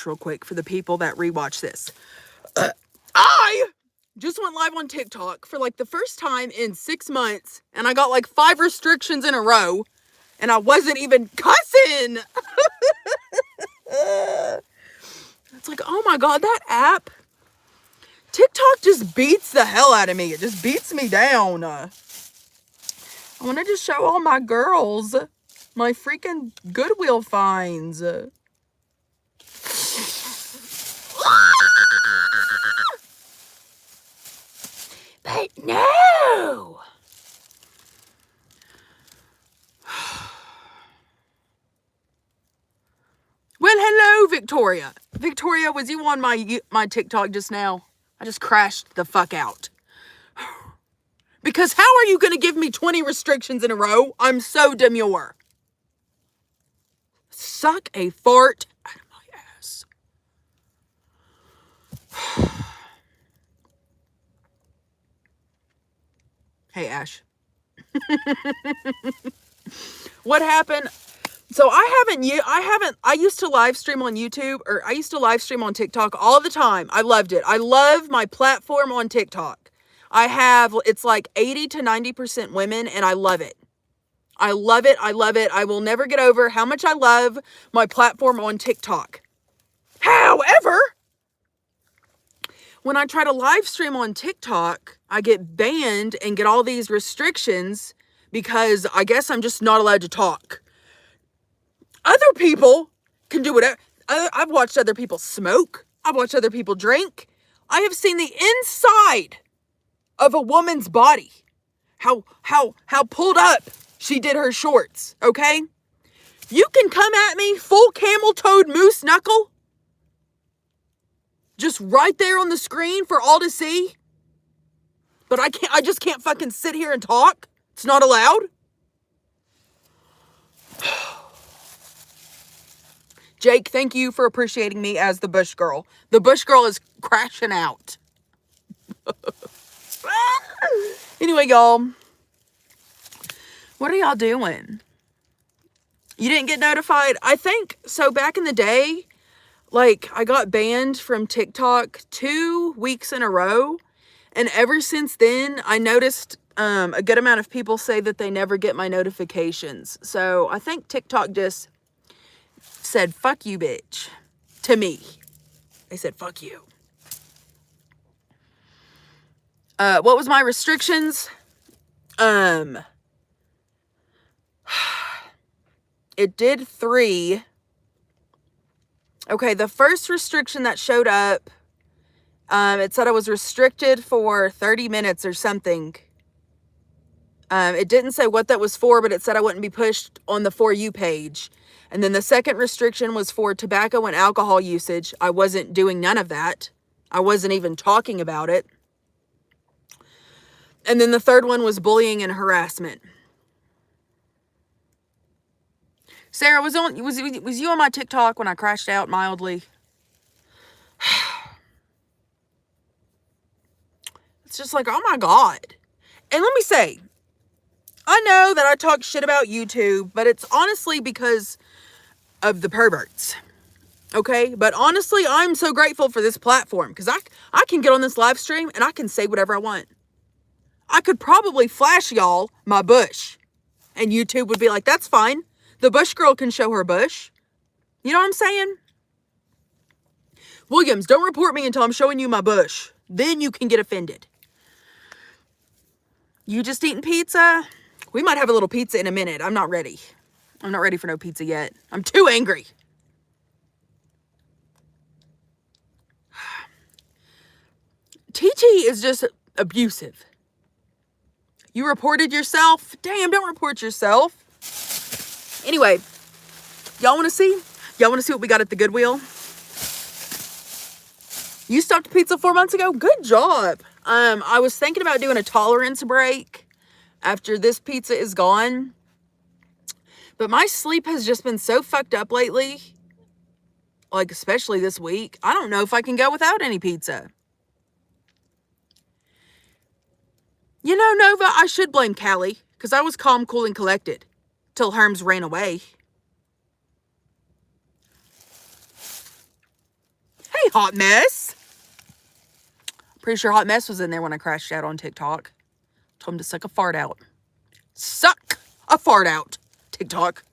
real quick for the people that rewatch this. I just went live on TikTok for like the first time in 6 months, and I got like 5 restrictions in a row, and I wasn't even cussing. It's like, oh my God, that app, TikTok just beats the hell out of me. It just beats me down. I wanted to show all my girls my freaking Goodwill finds. But no! Well, hello, Victoria. Victoria, was you on my TikTok just now? I just crashed the fuck out. Because how are you going to give me 20 restrictions in a row? I'm so demure. Suck a fart out of my ass. Hey, Ash. What happened? So I used to live stream on YouTube, or I used to live stream on TikTok all the time. I loved it. I love my platform on TikTok. It's like 80 to 90% women, and I love it. I love it. I love it. I will never get over how much I love my platform on TikTok. However, when I try to live stream on TikTok, I get banned and get all these restrictions because I guess I'm just not allowed to talk. Other people can do whatever. I've watched other people smoke. I've watched other people drink. I have seen the inside of a woman's body. How pulled up she did her shorts, okay? You can come at me full camel-toed moose knuckle. Just right there on the screen for all to see. But I just can't fucking sit here and talk. It's not allowed. Jake, thank you for appreciating me as the Bush girl. The Bush girl is crashing out. Anyway, y'all. What are y'all doing? You didn't get notified? I think, so back in the day, like, I got banned from TikTok 2 weeks in a row. And ever since then, I noticed a good amount of people say that they never get my notifications. So I think TikTok just said, fuck you, bitch, to me. They said, fuck you. What was my restrictions? It did 3. Okay, the first restriction that showed up, it said I was restricted for 30 minutes or something. It didn't say what that was for, but it said I wouldn't be pushed on the For You page. And then the second restriction was for tobacco and alcohol usage. I wasn't doing none of that. I wasn't even talking about it. And then the third one was bullying and harassment. Sarah, was you on my TikTok when I crashed out mildly? It's just like, oh my God. And let me say, I know that I talk shit about YouTube, but it's honestly because of the perverts. Okay? But honestly, I'm so grateful for this platform because I can get on this live stream and I can say whatever I want. I could probably flash y'all my bush. And YouTube would be like, that's fine. The Bush girl can show her bush. You know what I'm saying? Williams, don't report me until I'm showing you my bush. Then you can get offended. You just eating pizza? We might have a little pizza in a minute. I'm not ready. I'm not ready for no pizza yet. I'm too angry. TT is just abusive. You reported yourself? Damn, don't report yourself. Anyway, y'all want to see? Y'all want to see what we got at the Goodwill? You stopped pizza 4 months ago? Good job. I was thinking about doing a tolerance break after this pizza is gone. But my sleep has just been so fucked up lately. Like, especially this week. I don't know if I can go without any pizza. You know, Nova, I should blame Callie. Because I was calm, cool, and collected. Till Herms ran away. Hot Mess. Pretty sure Hot Mess was in there when I crashed out on TikTok. Told him to suck a fart out. Suck a fart out, TikTok.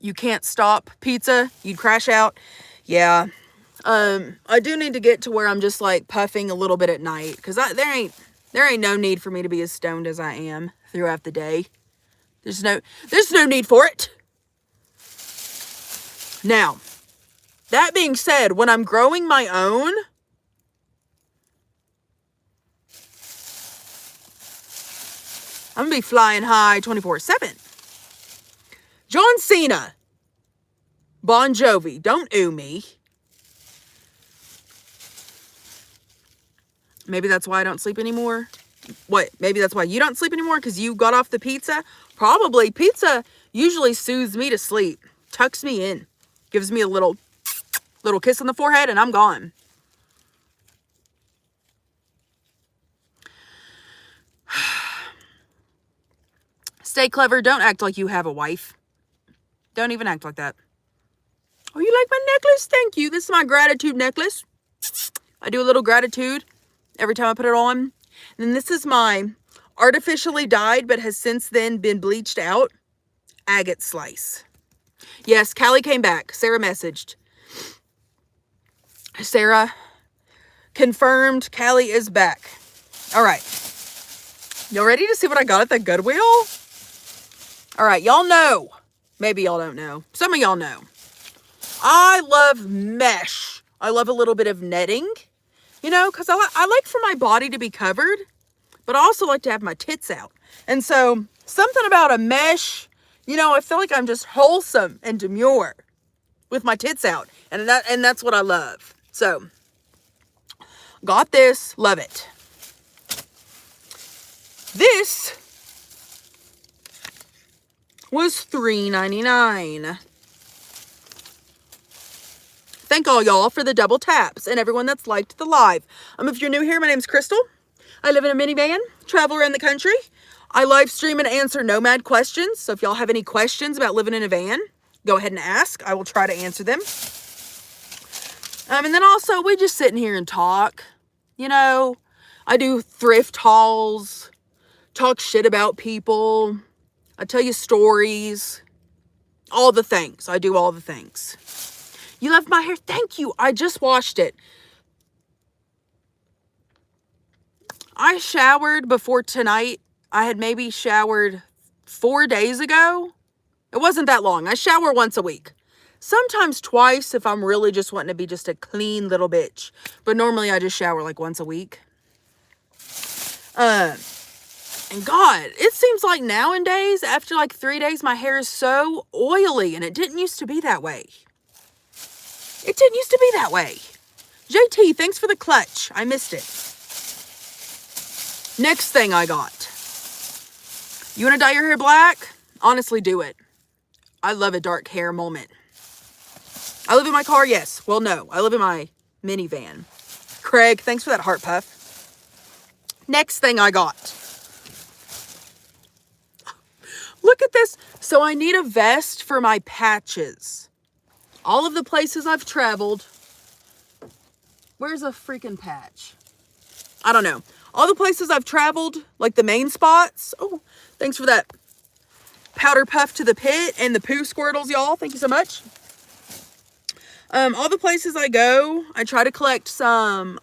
You can't stop pizza. You'd crash out. Yeah. I do need to get to where I'm just like puffing a little bit at night. Because there ain't no need for me to be as stoned as I am throughout the day. There's no need for it. Now, that being said, when I'm growing my own, I'm going to be flying high 24/7. John Cena. Bon Jovi. Don't ooh me. Maybe that's why I don't sleep anymore. What? Maybe that's why you don't sleep anymore? Because you got off the pizza? Probably. Pizza usually soothes me to sleep. Tucks me in. Gives me a little kiss on the forehead and I'm gone. Stay clever. Don't act like you have a wife. Don't even act like that. Oh, you like my necklace? Thank you. This is my gratitude necklace. I do a little gratitude every time I put it on. And then this is my artificially dyed, but has since then been bleached out, agate slice. Yes, Callie came back. Sarah messaged. Sarah confirmed Callie is back. All right. Y'all ready to see what I got at the Goodwill? All right, y'all know. Maybe y'all don't know. Some of y'all know. I love mesh. I love a little bit of netting, you know, because I like for my body to be covered, but I also like to have my tits out. And so something about a mesh, you know, I feel like I'm just wholesome and demure with my tits out. And that's what I love. So, got this. Love it. This was $3.99. Thank all y'all for the double taps and everyone that's liked the live. If you're new here, my name's Crystal. I live in a minivan, travel around the country. I live stream and answer nomad questions. So if y'all have any questions about living in a van, go ahead and ask. I will try to answer them. And then also we just sit in here and talk. You know, I do thrift hauls, talk shit about people. I tell you stories, all the things. I do all the things. You love my hair? Thank you. I just washed it. I showered before tonight. I had maybe showered 4 days ago. It wasn't that long. I shower once a week. Sometimes twice if I'm really just wanting to be just a clean little bitch. But normally I just shower like once a week. And God, it seems like nowadays, after like 3 days, my hair is so oily. And it didn't used to be that way. It didn't used to be that way. JT, thanks for the clutch. I missed it. Next thing I got. You want to dye your hair black? Honestly, do it. I love a dark hair moment. I live in my car, yes. Well, no. I live in my minivan. Craig, thanks for that heart puff. Next thing I got. Look at this. So I need a vest for my patches. All of the places I've traveled. Where's a freaking patch? I don't know. All the places I've traveled, like the main spots. Oh, thanks for that powder puff to the pit and the poo squirtles, y'all. Thank you so much. All the places I go, I try to collect some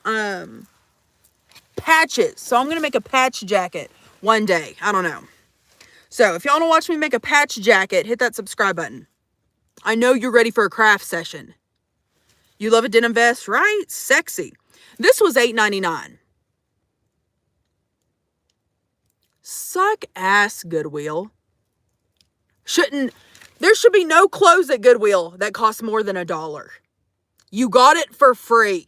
patches. So I'm going to make a patch jacket one day. I don't know. So if y'all want to watch me make a patch jacket, hit that subscribe button. I know you're ready for a craft session. You love a denim vest, right? Sexy. This was $8.99. Suck ass, Goodwill. There should be no clothes at Goodwill that cost more than $1. You got it for free.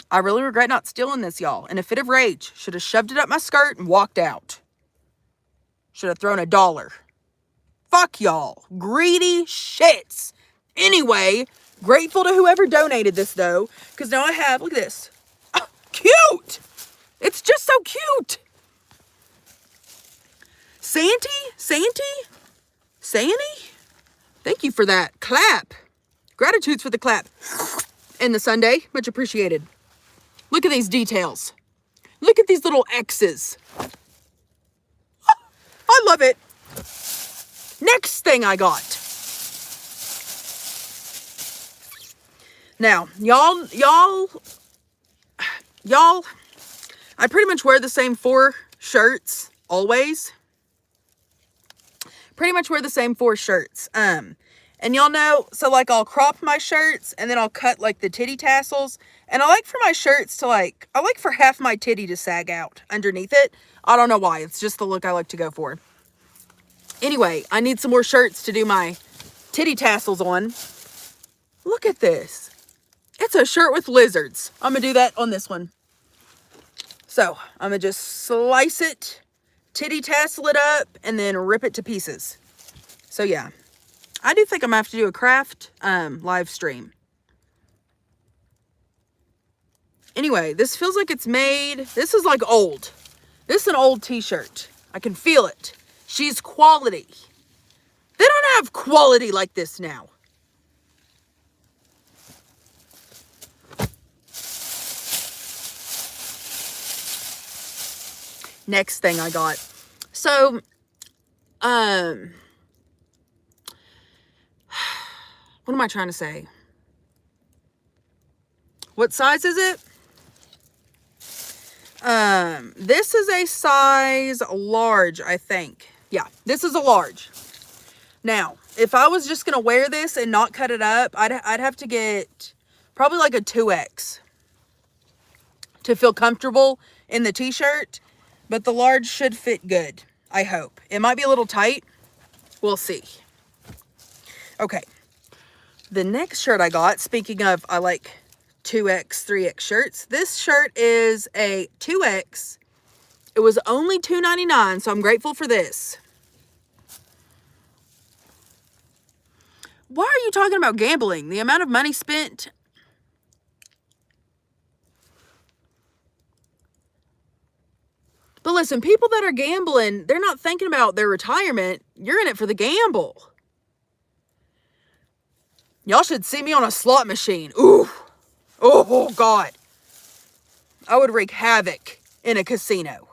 I really regret not stealing this, y'all. In a fit of rage, should have shoved it up my skirt and walked out. Should have thrown $1. Fuck y'all. Greedy shits. Anyway, grateful to whoever donated this, though. Because now I have, look at this. Oh, cute. It's just so cute. Santy? Thank you for that. Clap. Gratitudes for the clap. And the Sunday. Much appreciated. Look at these details. Look at these little X's. I love it. Next thing I got. Now, y'all, I pretty much wear the same 4 shirts always. Pretty much wear the same 4 shirts. And y'all know, so like I'll crop my shirts and then I'll cut like the titty tassels. And I like for my shirts to I like for half my titty to sag out underneath it. I don't know why. It's just the look I like to go for. Anyway, I need some more shirts to do my titty tassels on. Look at this. It's a shirt with lizards. I'm going to do that on this one. So, I'm going to just slice it, titty tassel it up, and then rip it to pieces. So, yeah. I do think I'm going to have to do a craft live stream. Anyway, this feels like it's made... This is like old. This is an old t-shirt. I can feel it. She's quality. They don't have quality like this now. Next thing I got. So, what am I trying to say? What size is it? This is a size large, I think. Yeah, this is a large. Now, if I was just going to wear this and not cut it up, I'd have to get probably like a 2X to feel comfortable in the t-shirt. But the large should fit good, I hope. It might be a little tight. We'll see. Okay. The next shirt I got, speaking of, I like 2X, 3X shirts. This shirt is a 2X. It was only $2.99, so I'm grateful for this. Why are you talking about gambling? The amount of money spent... But listen, people that are gambling, they're not thinking about their retirement. You're in it for the gamble. Y'all should see me on a slot machine. Ooh. Oh, God. I would wreak havoc in a casino.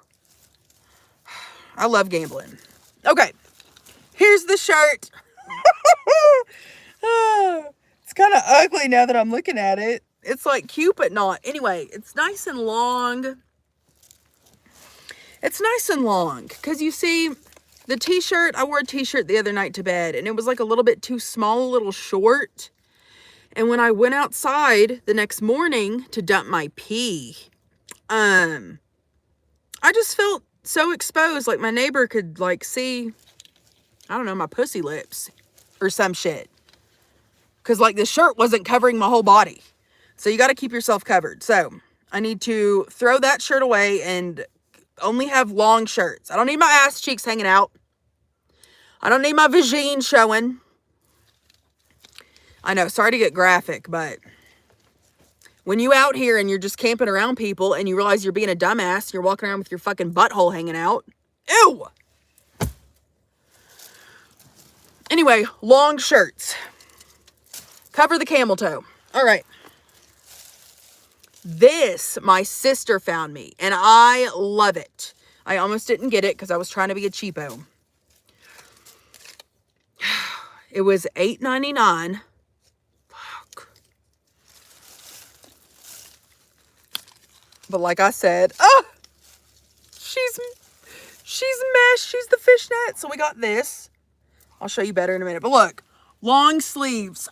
I love gambling. Okay. Here's the shirt. It's kind of ugly now that I'm looking at it. It's like cute, but not. Anyway, it's nice and long. It's nice and long, because you see, the t-shirt, I wore a t-shirt the other night to bed, and it was like a little bit too small, a little short. And when I went outside the next morning to dump my pee, I just felt so exposed, like my neighbor could like see, I don't know, my pussy lips or some shit. Because like the shirt wasn't covering my whole body. So you got to keep yourself covered. So I need to throw that shirt away and only have long shirts. I don't need my ass cheeks hanging out. I don't need my vagine showing. I know, sorry to get graphic, but when you out here and you're just camping around people and you realize you're being a dumbass, you're walking around with your fucking butthole hanging out. Ew! Anyway, long shirts. Cover the camel toe. All right. This, my sister found me, and I love it. I almost didn't get it because I was trying to be a cheapo. It was $8.99. Fuck. But like I said, she's mesh. She's the fishnet. So we got this. I'll show you better in a minute. But look, long sleeves.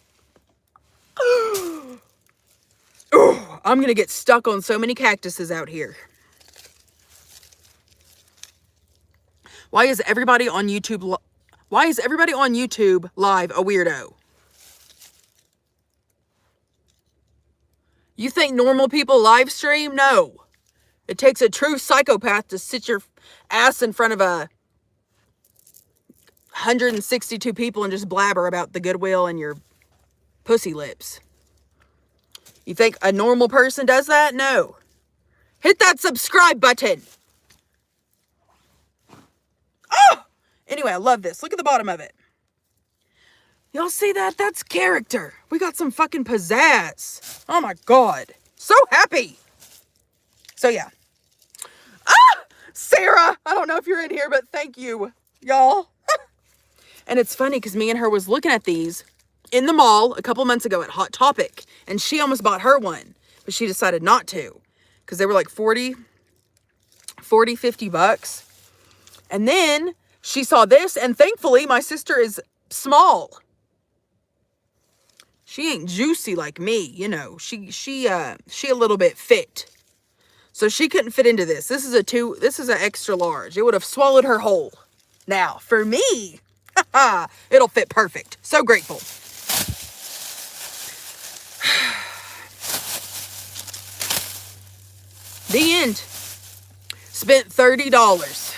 Oh, I'm going to get stuck on so many cactuses out here. Why is everybody on YouTube live a weirdo? You think normal people live stream? No. It takes a true psychopath to sit your ass in front of 162 people and just blabber about the goodwill and your pussy lips. You think a normal person does that? No. Hit that subscribe button. Oh! Anyway, I love this. Look at the bottom of it. Y'all see that? That's character. We got some fucking pizzazz. Oh my God. So happy. So yeah. Ah! Sarah! I don't know if you're in here, but thank you, y'all. And it's funny because me and her was looking at these in the mall a couple months ago at Hot Topic. And she almost bought her one, but she decided not to. Because they were like 40, 50 bucks. And then she saw this, and thankfully my sister is small. She ain't juicy like me, you know. She a little bit fit. So she couldn't fit into this. This is an extra large. It would have swallowed her whole. Now, for me, it'll fit perfect. So grateful. The end. Spent $30.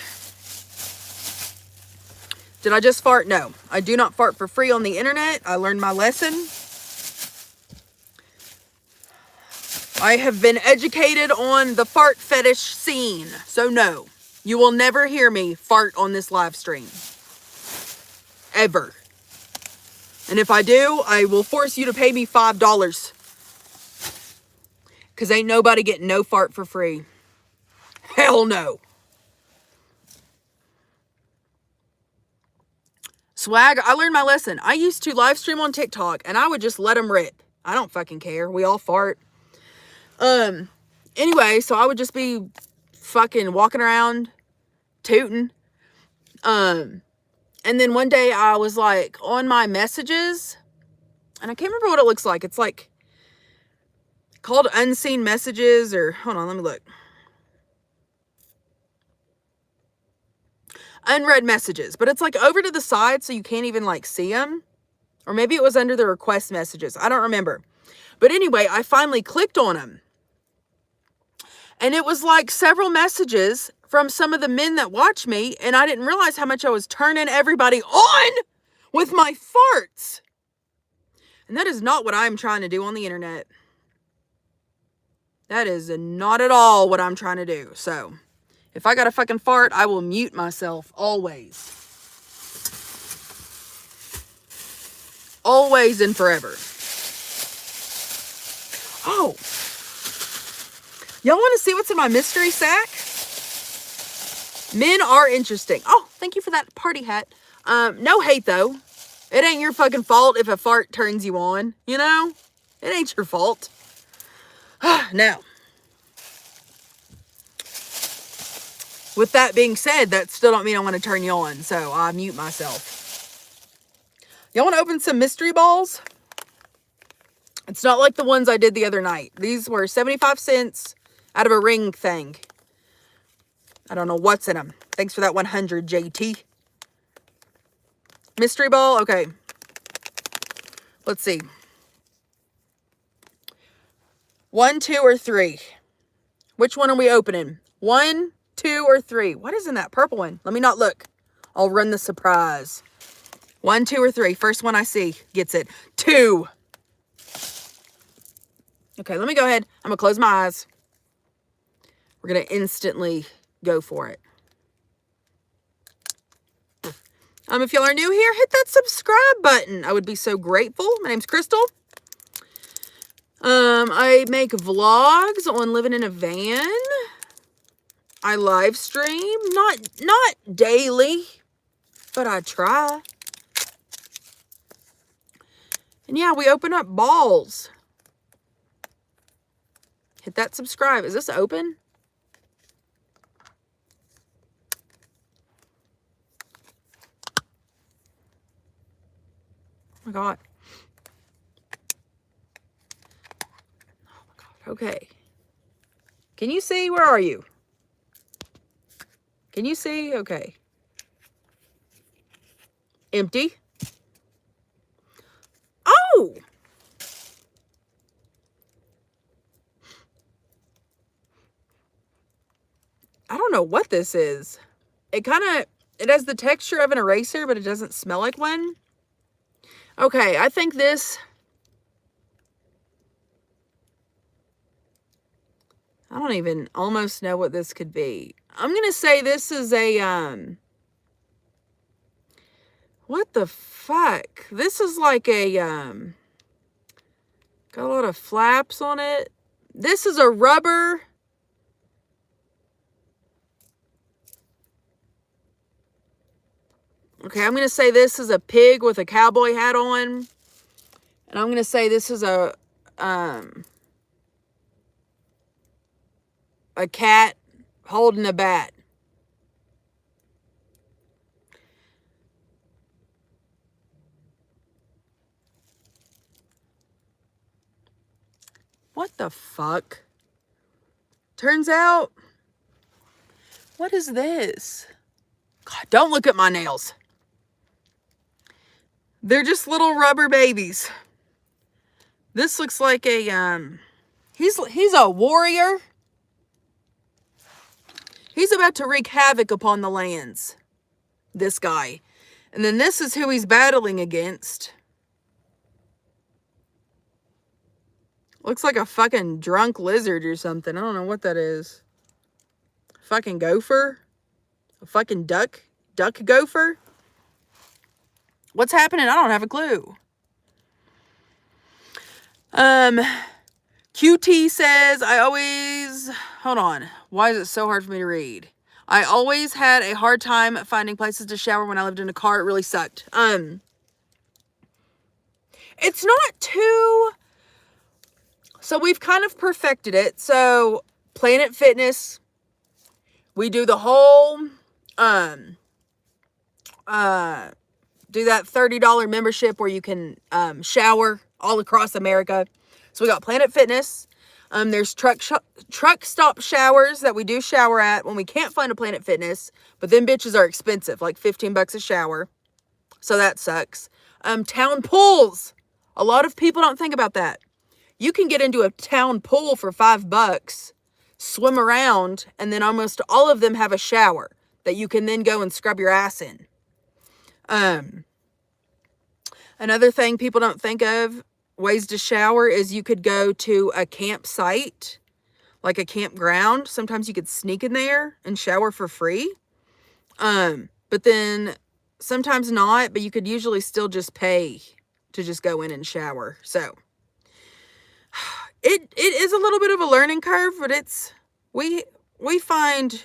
Did I just fart? No. I do not fart for free on the internet. I learned my lesson. I have been educated on the fart fetish scene. So no, you will never hear me fart on this live stream. Ever. And if I do, I will force you to pay me $5. Because ain't nobody getting no fart for free. Hell no. Swag, I learned my lesson. I used to live stream on TikTok and I would just let them rip. I don't fucking care. We all fart. Anyway, so I would just be fucking walking around tooting. And then one day I was like on my messages and I can't remember what it looks like. It's like called unseen messages or hold on, let me look. Unread messages, but it's like over to the side so you can't even like see them. Or maybe it was under the request messages. I don't remember. But anyway, I finally clicked on them. And it was like several messages from some of the men that watch me. And I didn't realize how much I was turning everybody on with my farts. And that is not what I'm trying to do on the internet. That is not at all what I'm trying to do. So, if I got a fucking fart, I will mute myself always. Always and forever. Oh. Y'all want to see what's in my mystery sack? Men are interesting. Oh, thank you for that party hat. No hate though. It ain't your fucking fault if a fart turns you on, you know? It ain't your fault. Now, with that being said, that still don't mean I want to turn you on, so I mute myself. Y'all want to open some mystery balls? It's not like the ones I did the other night. These were 75 cents out of a ring thing. I don't know what's in them. Thanks for that 100, JT. Mystery ball? Okay. Let's see. 1, 2, or 3? Which one are we opening? 1, 2, or 3? What is in that purple one? Let me not look. I'll run the surprise. 1, 2, or 3. First one I see gets it. 2. Okay, let me go ahead. I'm going to close my eyes. We're going to instantly go for it. If y'all are new here, hit that subscribe button. I would be so grateful. My name's Crystal. I make vlogs on living in a van. I live stream, not daily, but I try. And yeah, we open up balls. Hit that subscribe. Is this open? Oh my God. Oh my God. Okay. Can you see? Where are you? Can you see? Okay. Empty. Oh! I don't know what this is. It has the texture of an eraser, but it doesn't smell like one. Okay, I think this... I don't even almost know what this could be. I'm going to say this is a, What the fuck? This is like a, got a lot of flaps on it. This is a rubber. Okay, I'm going to say this is a pig with a cowboy hat on. And I'm going to say this is a cat holding a bat. What the fuck? Turns out, what is this? God, don't look at my nails. They're just little rubber babies. This looks like a, he's a warrior. He's about to wreak havoc upon the lands. This guy. And then this is who he's battling against. Looks like a fucking drunk lizard or something. I don't know what that is. Fucking gopher? A fucking duck? Duck gopher? What's happening? I don't have a clue. QT says, hold on. Why is it so hard for me to read? I always had a hard time finding places to shower when I lived in a car. It really sucked. It's not too, so we've kind of perfected it. So Planet Fitness, we do the whole, do that $30 membership where you can shower all across America. So we got Planet Fitness. There's truck stop showers that we do shower at when we can't find a Planet Fitness. But them bitches are expensive, like $15 a shower. So that sucks. Town pools. A lot of people don't think about that. You can get into a town pool for $5, swim around, and then almost all of them have a shower that you can then go and scrub your ass in. Another thing people don't think of, ways to shower, is you could go to a campsite, like a campground. Sometimes you could sneak in there and shower for free. But then sometimes not, but you could usually still just pay to just go in and shower. So it is a little bit of a learning curve, but we find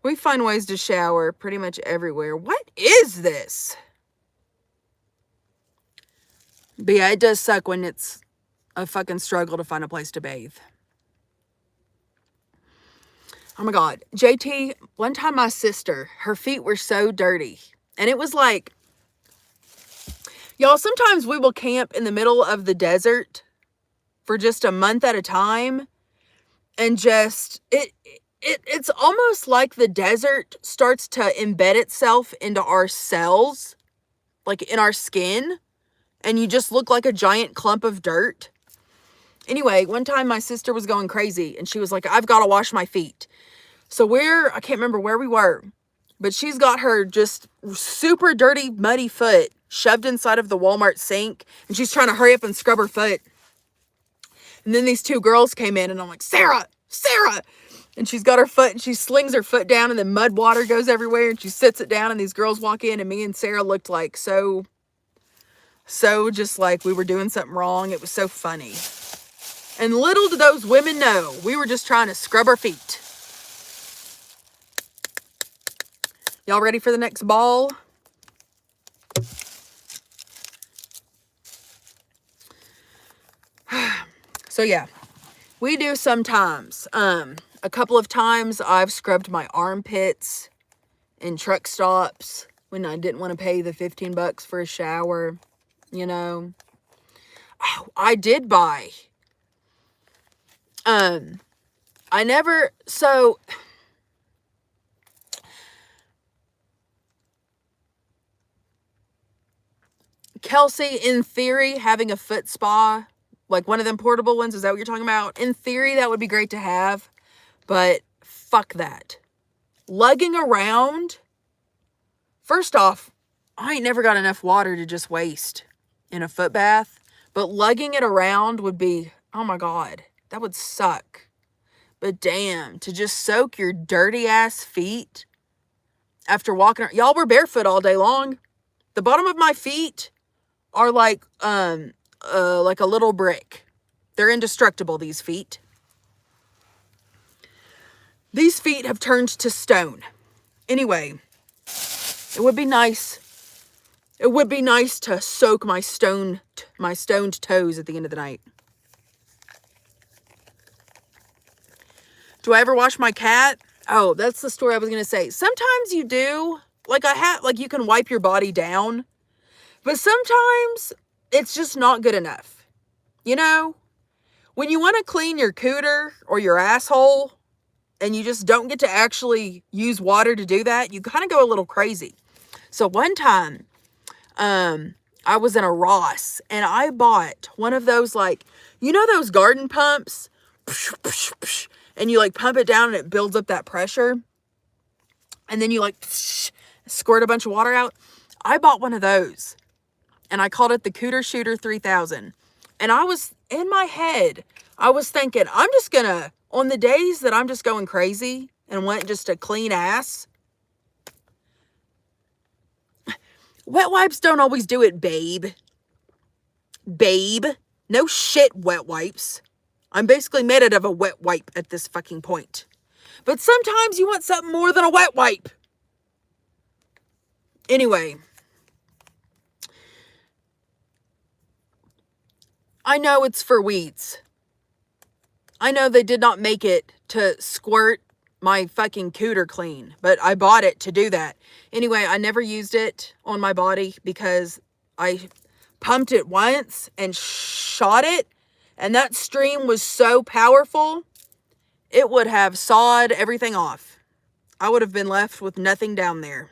ways to shower pretty much everywhere. What is this? But yeah, it does suck when it's a fucking struggle to find a place to bathe. Oh my God. JT, one time my sister, her feet were so dirty. And it was like, y'all, sometimes we will camp in the middle of the desert for just a month at a time. And just, it's almost like the desert starts to embed itself into our cells, like in our skin. And you just look like a giant clump of dirt. Anyway, one time my sister was going crazy and she was like, I've got to wash my feet. So I can't remember where we were, but she's got her just super dirty, muddy foot shoved inside of the Walmart sink and she's trying to hurry up and scrub her foot. And then these two girls came in and I'm like, Sarah! And she's got her foot and she slings her foot down and then mud water goes everywhere and she sits it down and these girls walk in and me and Sarah looked like so just like we were doing something wrong. It was so funny. And little do those women know, we were just trying to scrub our feet. Y'all ready for the next ball? So yeah, we do sometimes. A couple of times I've scrubbed my armpits in truck stops when I didn't want to pay the $15 for a shower. You know, oh, I did buy, Kelsey, in theory, having a foot spa, like one of them portable ones, is that what you're talking about? In theory, that would be great to have, but fuck that. Lugging around, first off, I ain't never got enough water to just waste in a foot bath, but lugging it around would be, oh my God, that would suck. But damn, to just soak your dirty ass feet after walking around. Y'all were barefoot all day long. The bottom of my feet are like a little brick. They're indestructible, these feet. These feet have turned to stone. Anyway, it would be nice. It would be nice to soak my stoned toes at the end of the night. Do I ever wash my cat? Oh, that's the story I was going to say. Sometimes you do. Like you can wipe your body down. But sometimes it's just not good enough. You know? When you want to clean your cooter or your asshole and you just don't get to actually use water to do that, you kind of go a little crazy. So one time, I was in a Ross and I bought one of those, like, you know those garden pumps? And you like pump it down and it builds up that pressure. And then you like squirt a bunch of water out. I bought one of those and I called it the Cooter Shooter 3000. And I was in my head, I was thinking, I'm just gonna, on the days that I'm just going crazy and want just a clean ass, wet wipes don't always do it, babe. Babe. No shit, wet wipes. I'm basically made out of a wet wipe at this fucking point. But sometimes you want something more than a wet wipe. Anyway. I know it's for weeds. I know they did not make it to squirt my fucking cooter clean, but I bought it to do that. Anyway, I never used it on my body because I pumped it once and shot it, and that stream was so powerful, it would have sawed everything off. I would have been left with nothing down there.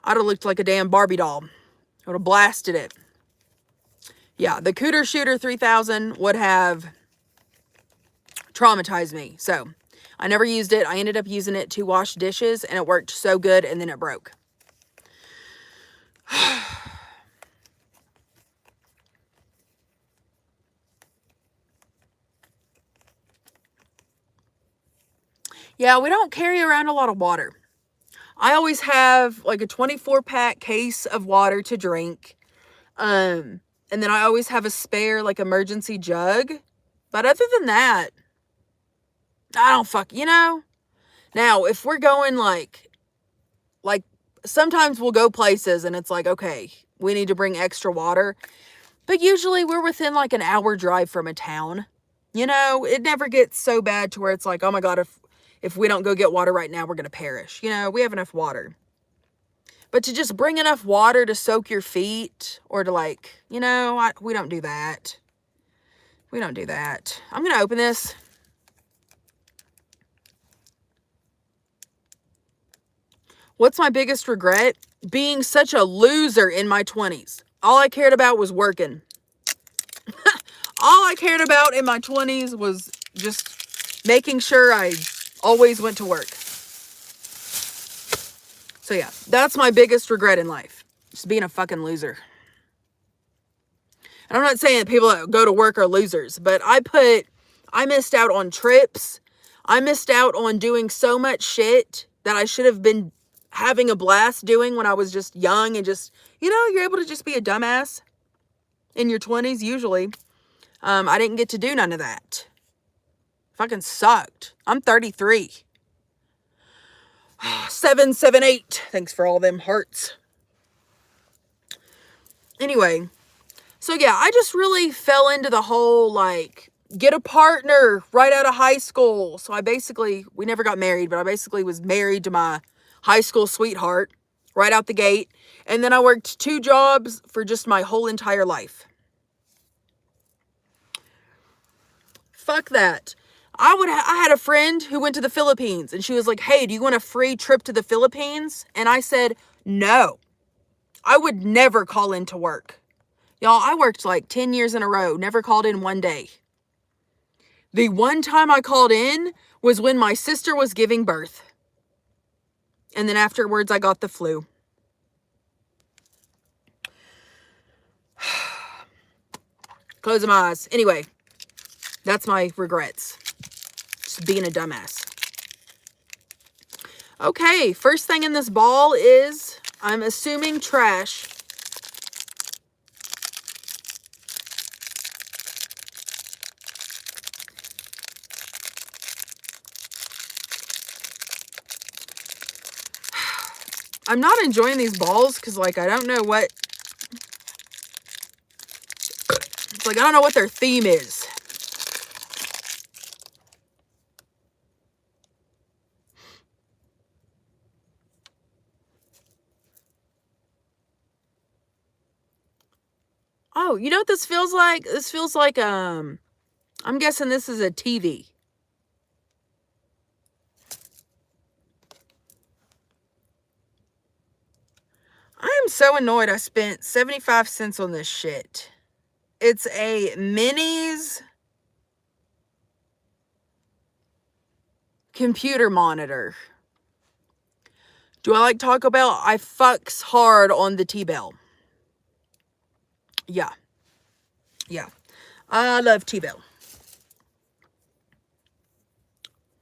I'd have looked like a damn Barbie doll. I would have blasted it. Yeah, the Cooter Shooter 3000 would have traumatized me. So, I never used it. I ended up using it to wash dishes, and it worked so good, and then it broke. Yeah, we don't carry around a lot of water. I always have like a 24-pack case of water to drink. And then I always have a spare like emergency jug. But other than that, I don't you know? Now, if we're going like sometimes we'll go places and it's like, okay, we need to bring extra water. But usually we're within like an hour drive from a town. You know, it never gets so bad to where it's like, oh my God, if we don't go get water right now, we're going to perish. You know, we have enough water. But to just bring enough water to soak your feet or to like, you know, we don't do that. We don't do that. I'm going to open this. What's my biggest regret? Being such a loser in my 20s. All I cared about was working. All I cared about in my 20s was just making sure I always went to work. So yeah, that's my biggest regret in life. Just being a fucking loser. And I'm not saying that people that go to work are losers, but I missed out on trips. I missed out on doing so much shit that I should have been having a blast doing when I was just young and just, you know, you're able to just be a dumbass in your 20s usually. I didn't get to do none of that. Fucking sucked. I'm 33. 778. Thanks for all them hearts. Anyway, so yeah, I just really fell into the whole, like, get a partner right out of high school. So we never got married, but I basically was married to my high school sweetheart right out the gate. And then I worked 2 jobs for just my whole entire life. Fuck that. I had a friend who went to the Philippines and she was like, hey, do you want a free trip to the Philippines? And I said, no, I would never call in to work. Y'all, I worked like 10 years in a row, never called in one day. The one time I called in was when my sister was giving birth. And then afterwards, I got the flu. Closing my eyes. Anyway, that's my regrets. Just being a dumbass. Okay, first thing in this ball is I'm assuming trash. I'm not enjoying these balls because, like, I don't know what... It's like, I don't know what their theme is. Oh, you know what this feels like? This feels like, I'm guessing this is a TV. I am so annoyed I spent 75 cents on this shit. It's a Minis computer monitor. Do I like Taco Bell? I fucks hard on the T-Bell. Yeah. Yeah. I love T-Bell.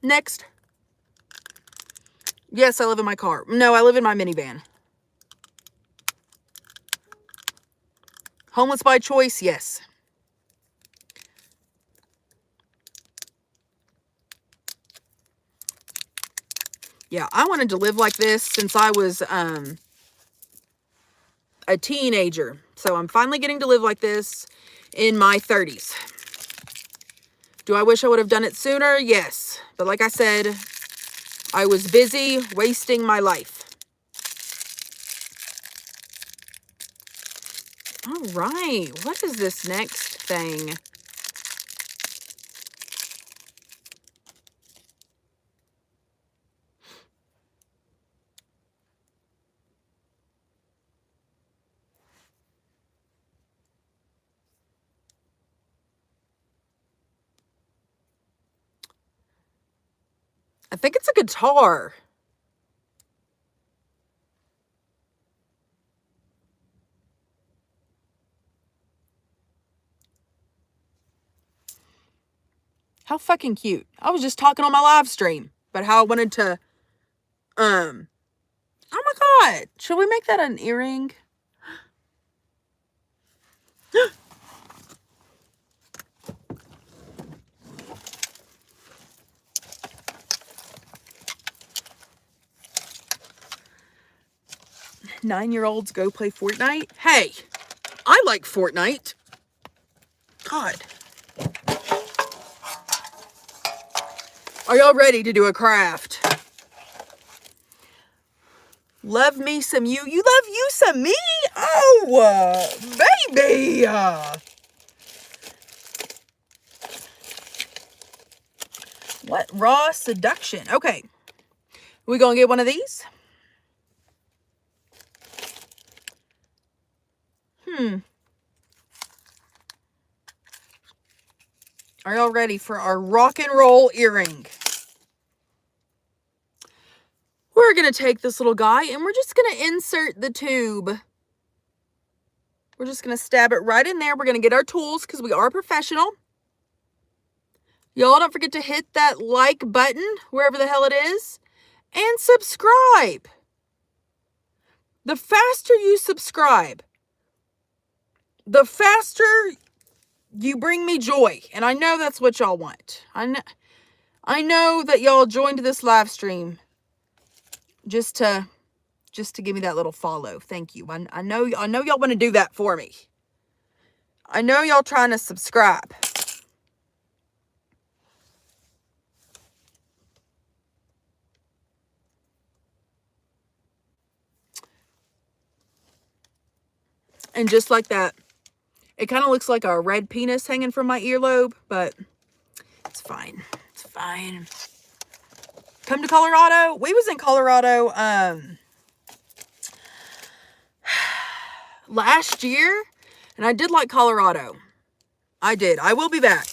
Next. Yes, I live in my car. No, I live in my minivan. Homeless by choice? Yes. Yeah, I wanted to live like this since I was a teenager. So I'm finally getting to live like this in my 30s. Do I wish I would have done it sooner? Yes. But like I said, I was busy wasting my life. All right. What is this next thing? I think it's a guitar. How fucking cute. I was just talking on my live stream about how I wanted to, oh my God. Should we make that an earring? Nine-year-olds go play Fortnite. Hey, I like Fortnite. God. Are y'all ready to do a craft? Love me some you. You love you some me? Oh, baby. What? Raw seduction. Okay. We gonna get one of these? Are y'all ready for our rock and roll earring? We're going to take this little guy and we're just going to insert the tube. We're just going to stab it right in there. We're going to get our tools because we are professional. Y'all don't forget to hit that like button, wherever the hell it is, and subscribe. The faster you subscribe, the faster you bring me joy. And I know that's what y'all want. I know that y'all joined this live stream just to give me that little follow. Thank you. I know y'all want to do that for me. I know y'all trying to subscribe. And just like that, it kind of looks like a red penis hanging from my earlobe, but it's fine. It's fine. Come to Colorado. We was in Colorado last year, and I did like Colorado. I did. I will be back.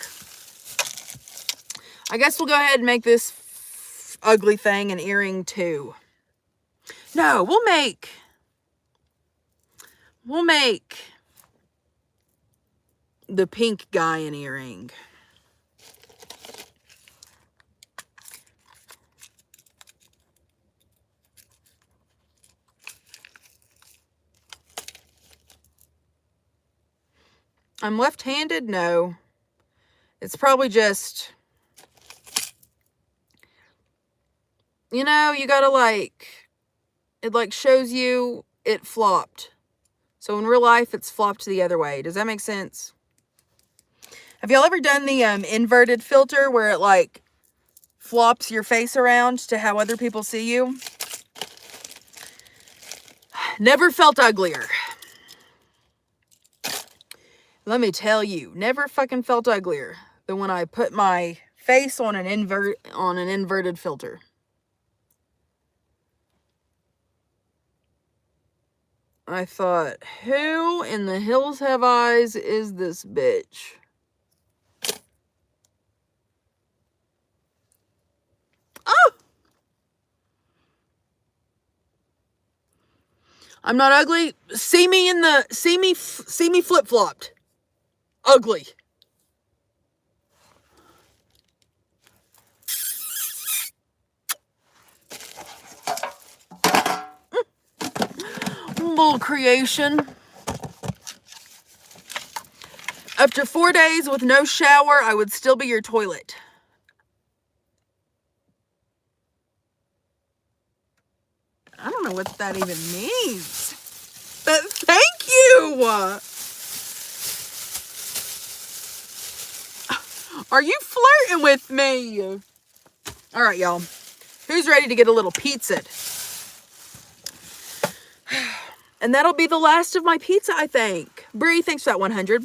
I guess we'll go ahead and make this ugly thing an earring too. No, we'll make the pink guy an earring. I'm left-handed? No. It's probably just, you know, you gotta it shows you it flopped. So in real life, it's flopped the other way. Does that make sense? Have y'all ever done the inverted filter where it flops your face around to how other people see you? Never felt uglier. Let me tell you, never fucking felt uglier than when I put my face on an inverted filter. I thought, who in the hills have eyes is this bitch? Oh! I'm not ugly. See me flip-flopped. Ugly. Little creation. After 4 days with no shower, I would still be your toilet. I don't know what that even means. But thank you! Are you flirting with me? All right, y'all. Who's ready to get a little pizza? And that'll be the last of my pizza, I think. Bree, thanks for that 100.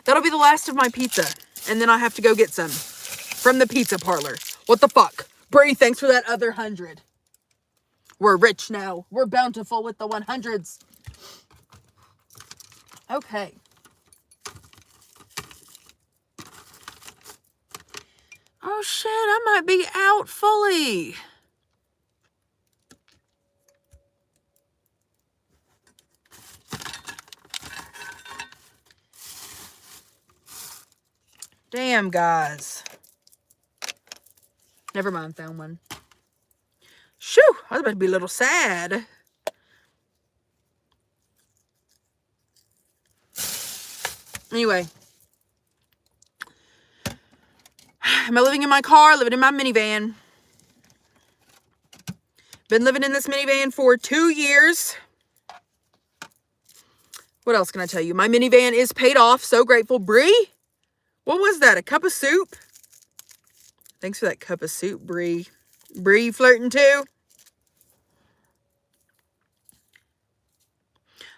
That'll be the last of my pizza. And then I have to go get some from the pizza parlor. What the fuck? Bree, thanks for that other 100. We're rich now. We're bountiful with the 100s. Okay. Oh shit, I might be out fully. Damn, guys. Never mind, found one. Shoo, I was about to be a little sad. Anyway. Am I living in my car? Living in my minivan. Been living in this minivan for 2 years. What else can I tell you? My minivan is paid off. So grateful. Bree? What was that? A cup of soup? Thanks for that cup of soup, Bree. Bree flirting too?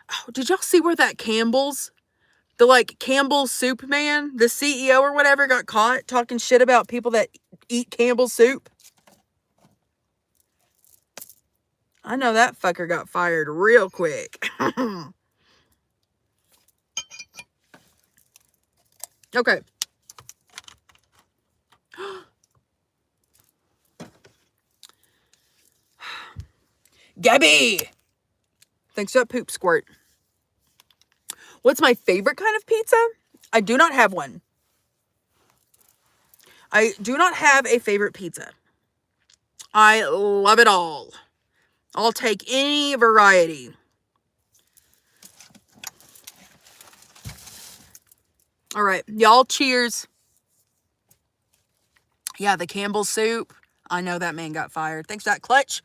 Oh, did y'all see where that Campbell's, Campbell's soup man, the CEO or whatever, got caught talking shit about people that eat Campbell's soup? I know that fucker got fired real quick. Okay. Gabby! Thanks for that poop squirt. What's my favorite kind of pizza? I do not have one. I do not have a favorite pizza. I love it all. I'll take any variety. All right, y'all, cheers. Yeah, the Campbell's soup. I know that man got fired. Thanks for that, Clutch.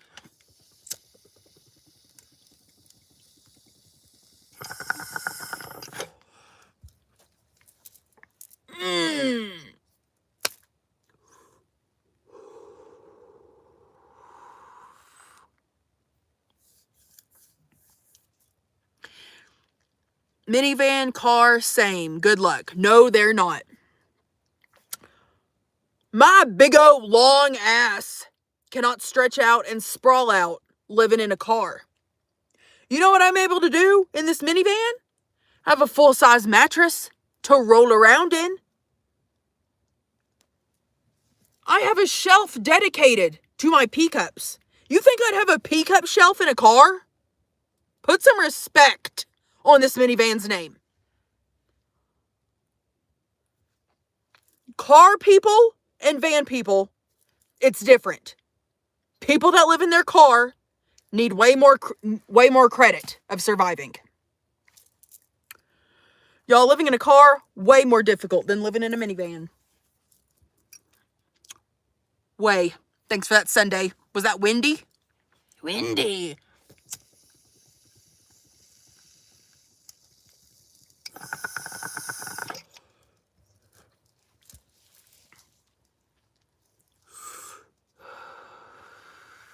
Minivan, car, same. Good luck. No, they're not. My big old long ass cannot stretch out and sprawl out living in a car. You know what I'm able to do in this minivan? I have a full-size mattress to roll around in. I have a shelf dedicated to my pee-cups. You think I'd have a pee-cup shelf in a car? Put some respect on this minivan's name. Car people and van people, it's different. People that live in their car need way more credit of surviving. Y'all, living in a car, way more difficult than living in a minivan. Way. Thanks for that Sunday. Was that windy? Windy.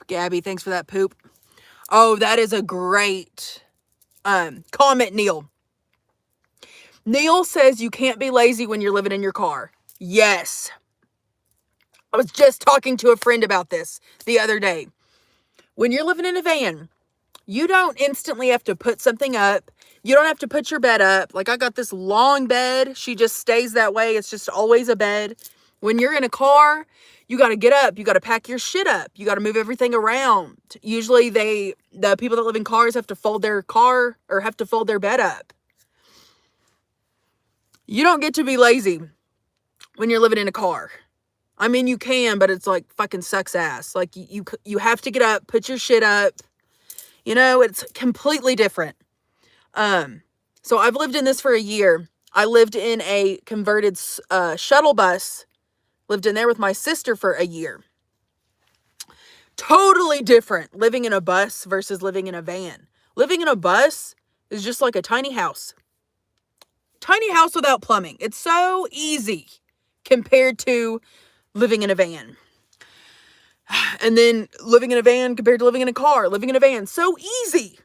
Gabby, thanks for that poop. Oh, that is a great comment, Neil. Neil says you can't be lazy when you're living in your car. Yes. I was just talking to a friend about this the other day. When you're living in a van, you don't instantly have to put something up. You don't have to put your bed up. Like, I got this long bed. She just stays that way. It's just always a bed. When you're in a car, you got to get up. You got to pack your shit up. You got to move everything around. Usually the people that live in cars have to fold their car or have to fold their bed up. You don't get to be lazy when you're living in a car. I mean, you can, but it's like fucking sucks ass. Like, you have to get up, put your shit up. You know, it's completely different. So I've lived in this for a year. I lived in a converted shuttle bus. Lived in there with my sister for a year. Totally different living in a bus versus living in a van. Living in a bus is just like a tiny house. Tiny house without plumbing. It's so easy compared to living in a van. And then living in a van compared to living in a car. Living in a van, so easy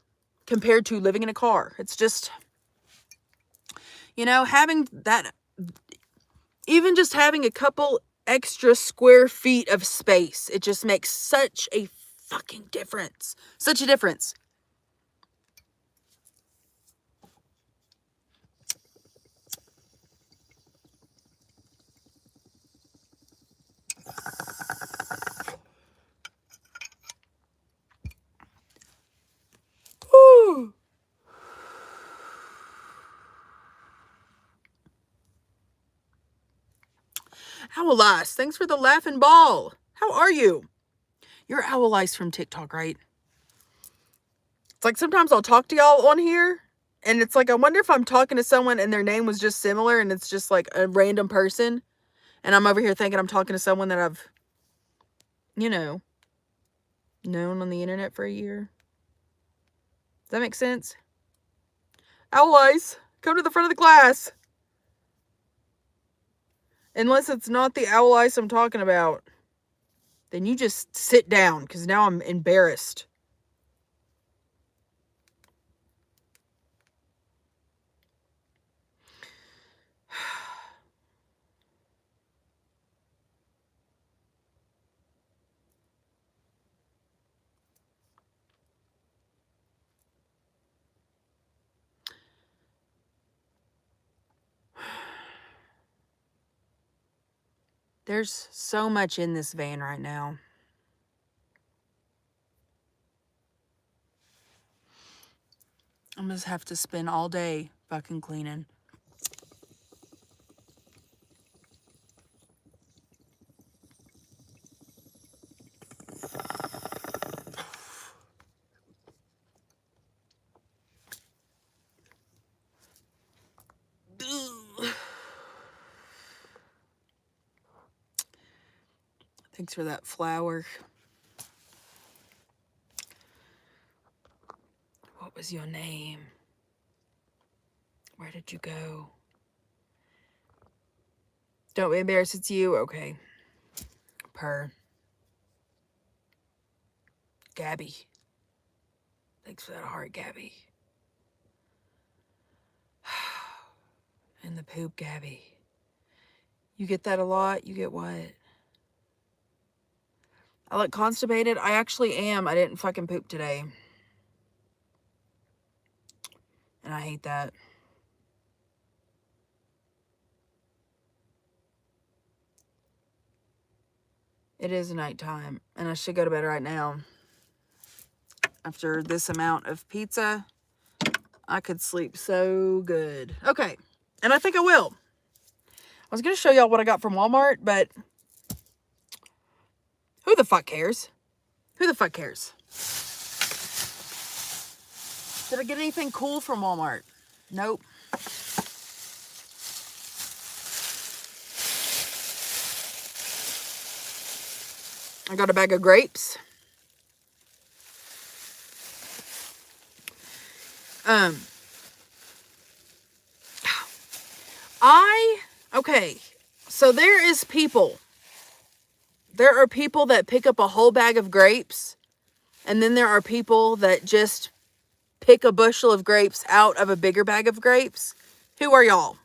compared to living in a car. It's just, you know, having that, even just having a couple extra square feet of space, it just makes such a fucking difference. Such a difference. Whew. Owl Ice, thanks for the laughing ball. How are you? You're Owl Ice from TikTok, right? It's like sometimes I'll talk to y'all on here, and it's like I wonder if I'm talking to someone and their name was just similar, and it's just like a random person, and I'm over here thinking I'm talking to someone that I've, you know, known on the internet for a year. Does that make sense? Owl Ice, come to the front of the class. Unless it's not the Owl Ice I'm talking about, then you just sit down, because now I'm embarrassed. There's so much in this van right now. I'm gonna have to spend all day fucking cleaning. Thanks for that flower. What was your name? Where did you go? Don't be embarrassed, it's you. Okay. Gabby. Thanks for that heart, Gabby. And the poop, Gabby. You get that a lot? You get what? I look constipated? I actually am. I didn't fucking poop today. And I hate that. It is nighttime, and I should go to bed right now. After this amount of pizza, I could sleep so good. Okay, and I think I will. I was going to show y'all what I got from Walmart, but who the fuck cares? Who the fuck cares? Did I get anything cool from Walmart? Nope. I got a bag of grapes. Okay, so there are people that pick up a whole bag of grapes, and then there are people that just pick a bushel of grapes out of a bigger bag of grapes. Who are y'all?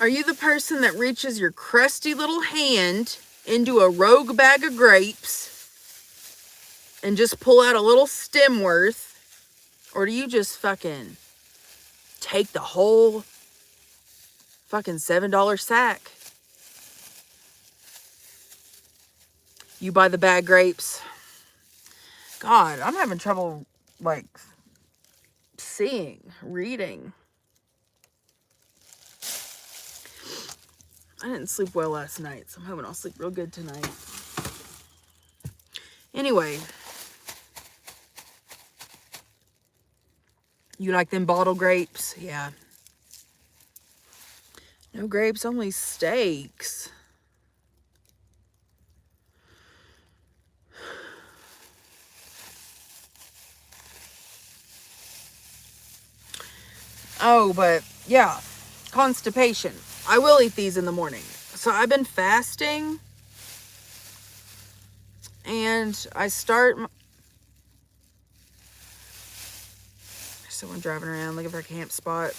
Are you the person that reaches your crusty little hand into a rogue bag of grapes and just pull out a little stem worth? Or do you just fucking take the whole fucking $7 sack? You buy the bag grapes. God, I'm having trouble, like, reading. I didn't sleep well last night, so I'm hoping I'll sleep real good tonight. Anyway. You like them bottle grapes? Yeah. No grapes, only steaks. Oh, but yeah, constipation. I will eat these in the morning. So I've been fasting, and I start. Someone driving around looking for a camp spot.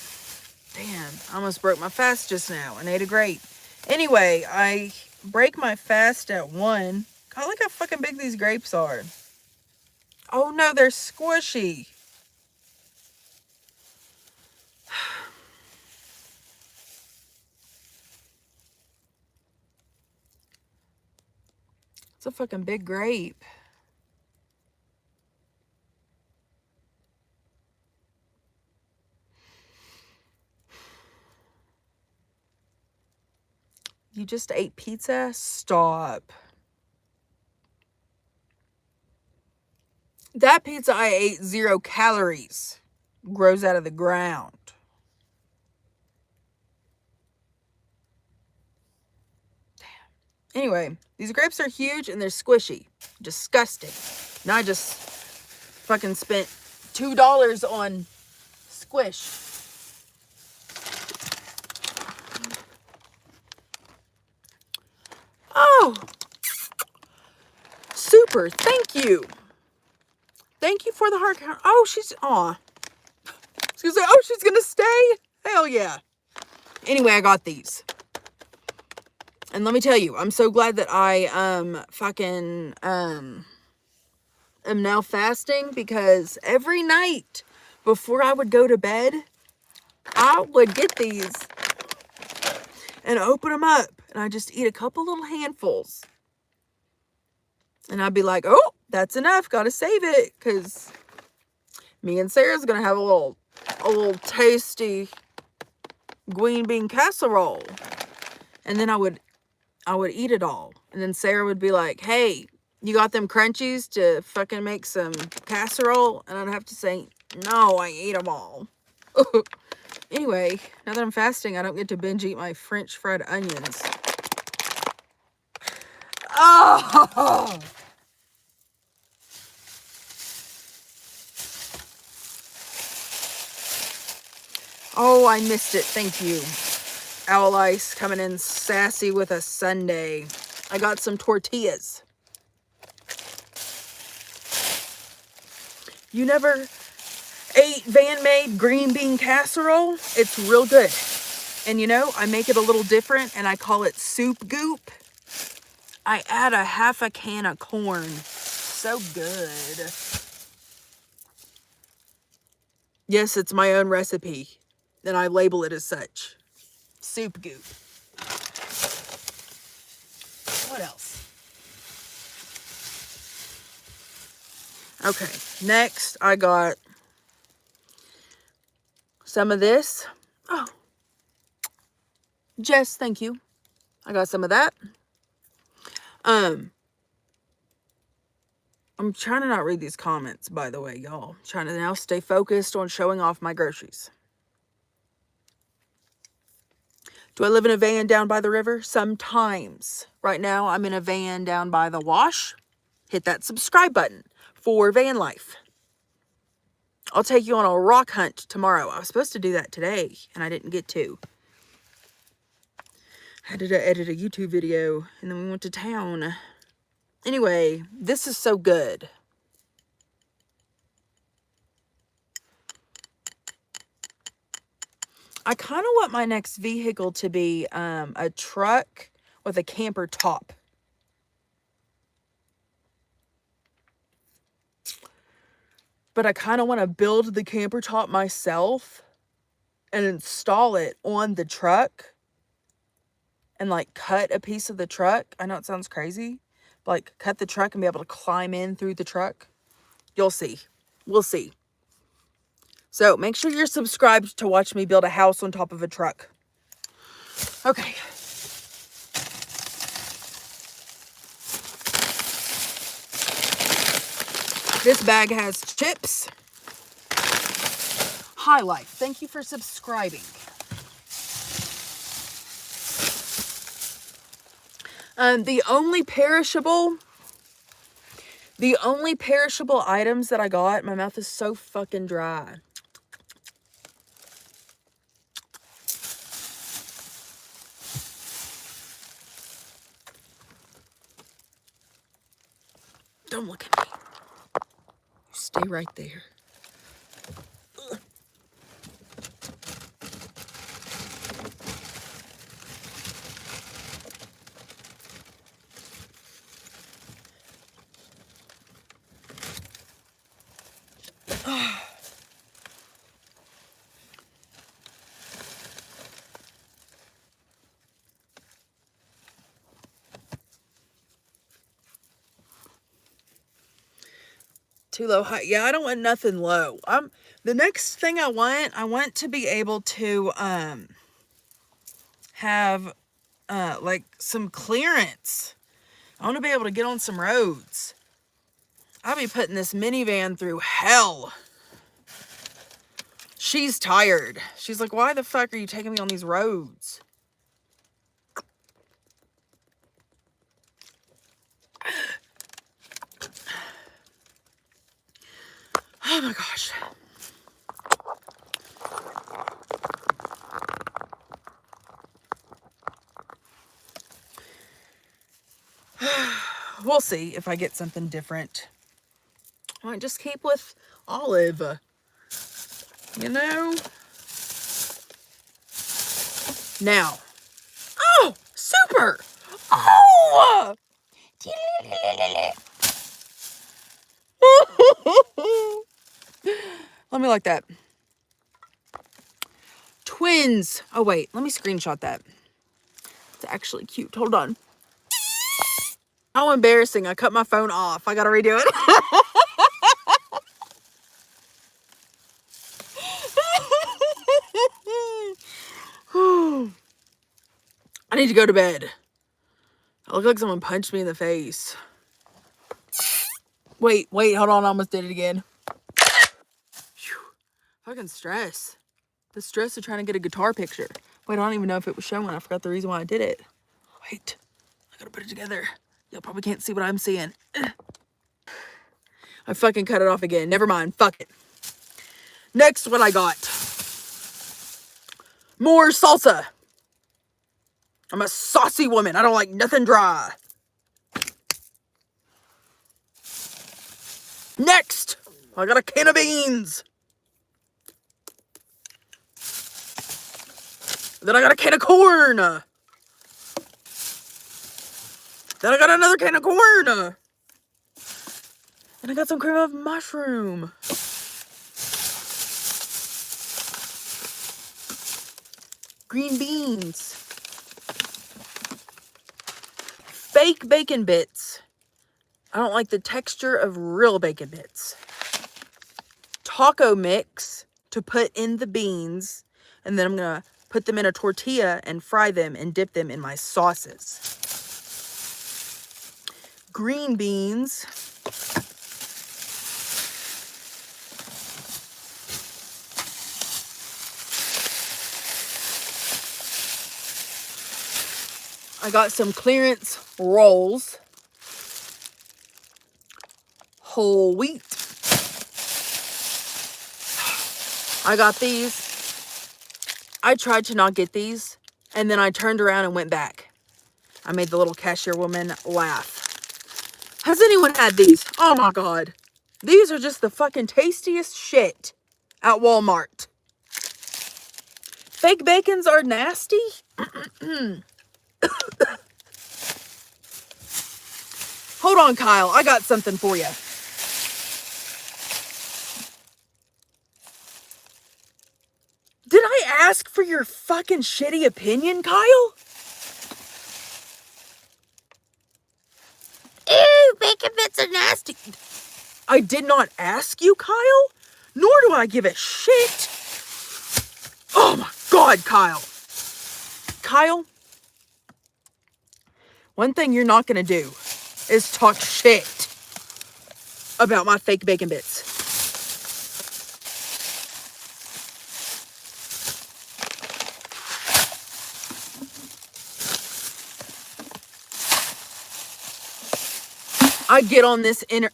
Damn, I almost broke my fast just now and ate a grape. Anyway, I break my fast at 1. God, look how fucking big these grapes are. Oh no, they're squishy. It's a fucking big grape. You just ate pizza? Stop. That pizza I ate, 0 calories. Grows out of the ground. Damn. Anyway, these grapes are huge and they're squishy. Disgusting. Now I just fucking spent $2 on squish. Oh, super. Thank you. Thank you for the heart count. Oh, she's gonna stay? Hell yeah. Anyway, I got these. And let me tell you, I'm so glad that I am now fasting, because every night before I would go to bed, I would get these and open them up, and I just eat a couple little handfuls. And I'd be like, oh, that's enough. Got to save it, because me and Sarah's going to have a little tasty green bean casserole. And then I would eat it all. And then Sarah would be like, hey, you got them crunchies to fucking make some casserole? And I'd have to say, no, I ate them all. Anyway, now that I'm fasting, I don't get to binge eat my French fried onions. Oh! Oh, I missed it. Thank you. Owl Ice coming in sassy with a sundae. I got some tortillas. You never ate Van-made green bean casserole? It's real good. And you know, I make it a little different, and I call it soup goop. I add a half a can of corn. So good. Yes, it's my own recipe, and I label it as such. Soup goop. What else? Okay, next I got some of this. Oh, Jess, thank you. I got some of that. I'm trying to not read these comments, by the way, y'all. I'm trying to now stay focused on showing off my groceries. Do I live in a van down by the river? Sometimes. Right now, I'm in a van down by the wash. Hit that subscribe button for Vanlife. I'll take you on a rock hunt tomorrow. I was supposed to do that today, and I didn't get to. I had to edit a YouTube video, and then we went to town. Anyway, this is so good. I kind of want my next vehicle to be a truck with a camper top. But I kind of want to build the camper top myself and install it on the truck and like cut a piece of the truck. I know it sounds crazy, but like cut the truck and be able to climb in through the truck. You'll see. We'll see. So make sure you're subscribed to watch me build a house on top of a truck. Okay. This bag has chips. Hi Life, thank you for subscribing. The only perishable items that I got, my mouth is so fucking dry. Don't look at me. Stay right there. Ugh. Too low height. Yeah, I don't want nothing low. The next thing I want to be able to have like some clearance. I want to be able to get on some roads. I'll be putting this minivan through hell. She's tired. She's like, why the fuck are you taking me on these roads? Oh my gosh. We'll see if I get something different. I might just keep with Olive. You know? Now. Oh! Super! Oh! Let me like that. Twins. Oh, wait. Let me screenshot that. It's actually cute. Hold on. How embarrassing. I cut my phone off. I gotta redo it. I need to go to bed. I look like someone punched me in the face. Wait, hold on. I almost did it again. Whew. Fucking stress. The stress of trying to get a guitar picture. Wait, I don't even know if it was showing. I forgot the reason why I did it. Wait, I gotta put it together. Y'all probably can't see what I'm seeing. I fucking cut it off again. Never mind. Fuck it. Next, what I got. More salsa. I'm a saucy woman. I don't like nothing dry. Next, I got a can of beans. Then I got a can of corn. Then I got another can of corn. And I got some cream of mushroom. Green beans. Fake bacon bits. I don't like the texture of real bacon bits. Taco mix to put in the beans. And then I'm going to put them in a tortilla and fry them and dip them in my sauces. Green beans. I got some clearance rolls. Whole wheat. I got these. I tried to not get these, and then I turned around and went back. I made the little cashier woman laugh. Has anyone had these? Oh my God. These are just the fucking tastiest shit at Walmart. Fake bacons are nasty. Hold on, Kyle. I got something for you. Did I ask for your fucking shitty opinion, Kyle? Ew, bacon bits are nasty. I did not ask you, Kyle, nor do I give a shit. Oh my God, Kyle. Kyle, one thing you're not gonna do is talk shit about my fake bacon bits. I get on this internet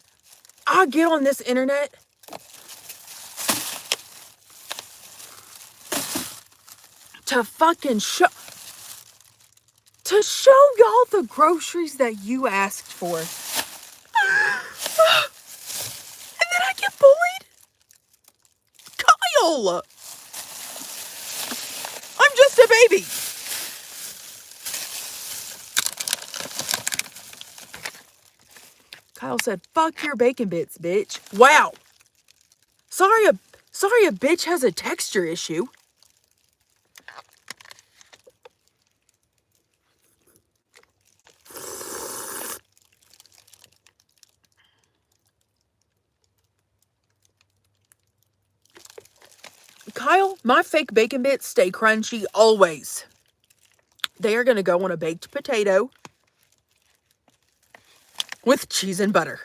to fucking show y'all the groceries that you asked for. And then I get bullied. Kyle, I'm just a baby. Kyle said, fuck your bacon bits, bitch. Wow. Sorry a bitch has a texture issue. Kyle, my fake bacon bits stay crunchy always. They are going to go on a baked potato with cheese and butter.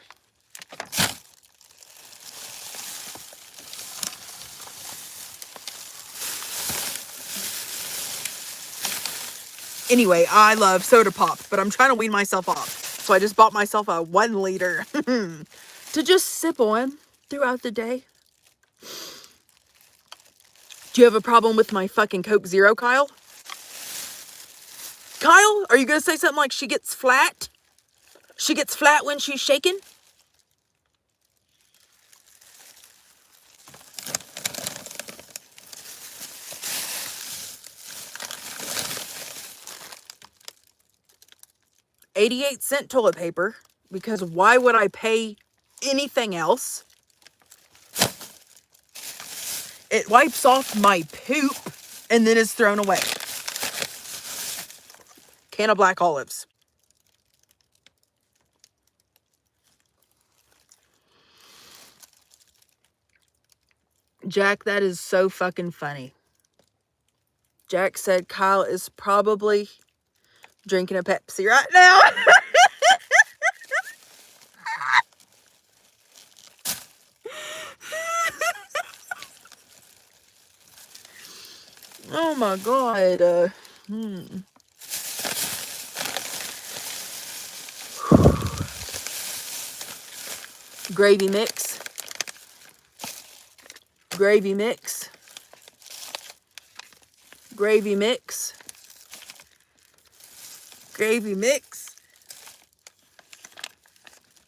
Anyway, I love soda pop, but I'm trying to wean myself off. So I just bought myself a 1 liter to just sip on throughout the day. Do you have a problem with my fucking Coke Zero, Kyle? Kyle, are you going to say something like she gets flat? She gets flat when she's shaken? $0.88 toilet paper, because why would I pay anything else? It wipes off my poop and then is thrown away. Can of black olives. Jack, that is so fucking funny. Jack said Kyle is probably drinking a Pepsi right now. Oh my God. Gravy mix. Gravy mix. Gravy mix. Gravy mix.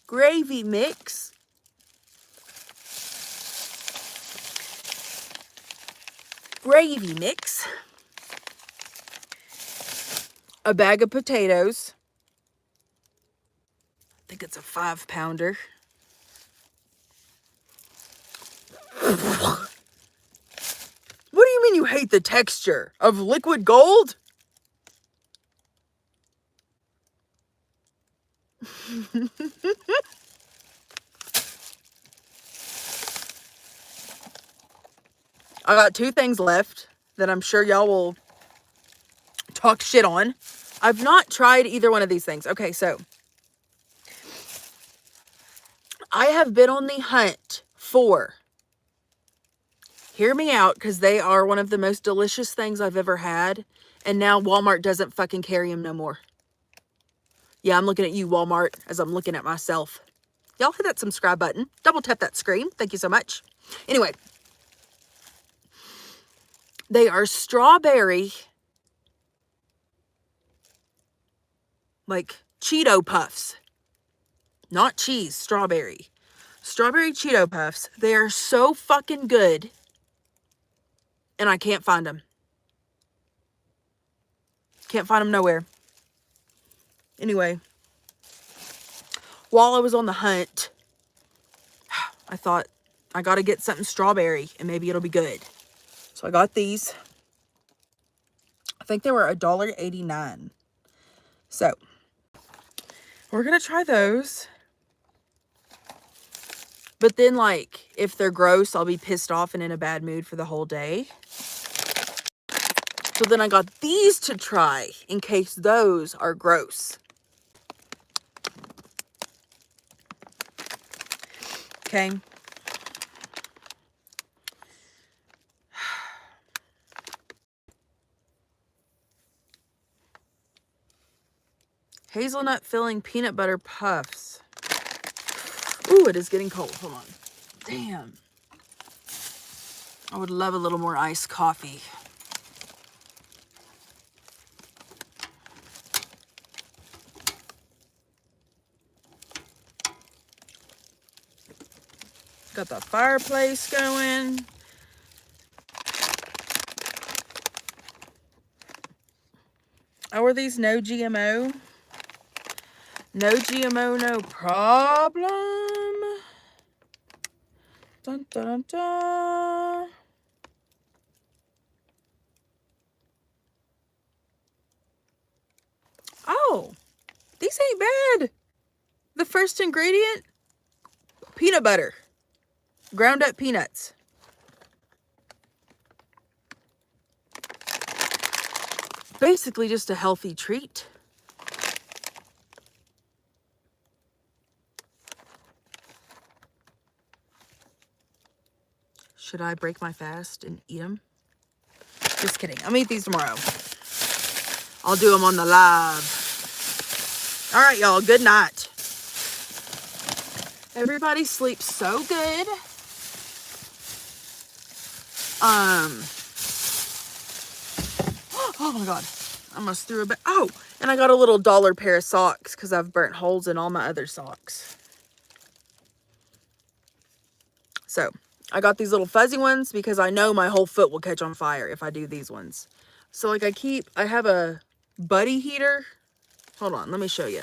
Gravy mix. Gravy mix. A bag of potatoes. I think it's a 5-pounder. What do you mean you hate the texture of liquid gold? I got 2 things left that I'm sure y'all will talk shit on. I've not tried either one of these things. Okay, so I have been on the hunt for, hear me out, because they are one of the most delicious things I've ever had, and now Walmart doesn't fucking carry them no more. Yeah, I'm looking at you, Walmart, as I'm looking at myself. Y'all hit that subscribe button. Double tap that screen. Thank you so much. Anyway, they are strawberry, like Cheeto Puffs. Not cheese, strawberry. Strawberry Cheeto Puffs. They are so fucking good. And I can't find them. Can't find them nowhere. Anyway, while I was on the hunt, I thought, I gotta get something strawberry and maybe it'll be good. So I got these. I think they were $1.89. So, we're gonna try those. But then, like, if they're gross, I'll be pissed off and in a bad mood for the whole day. So then I got these to try in case those are gross. Okay. Hazelnut filling peanut butter puffs. Ooh, it is getting cold. Hold on. Damn. I would love a little more iced coffee. Got the fireplace going. Oh, are these no GMO? No GMO, no problem. Dun, dun, dun, dun. Oh, these ain't bad. The first ingredient, peanut butter. Ground up peanuts. Basically just a healthy treat. Should I break my fast and eat them? Just kidding. I'll eat these tomorrow. I'll do them on the live. All right, y'all. Good night. Everybody sleeps so good. Oh my God. I almost threw a bit. Oh, and I got a little dollar pair of socks because I've burnt holes in all my other socks. So I got these little fuzzy ones because I know my whole foot will catch on fire if I do these ones. So like I have a buddy heater. Hold on, let me show you.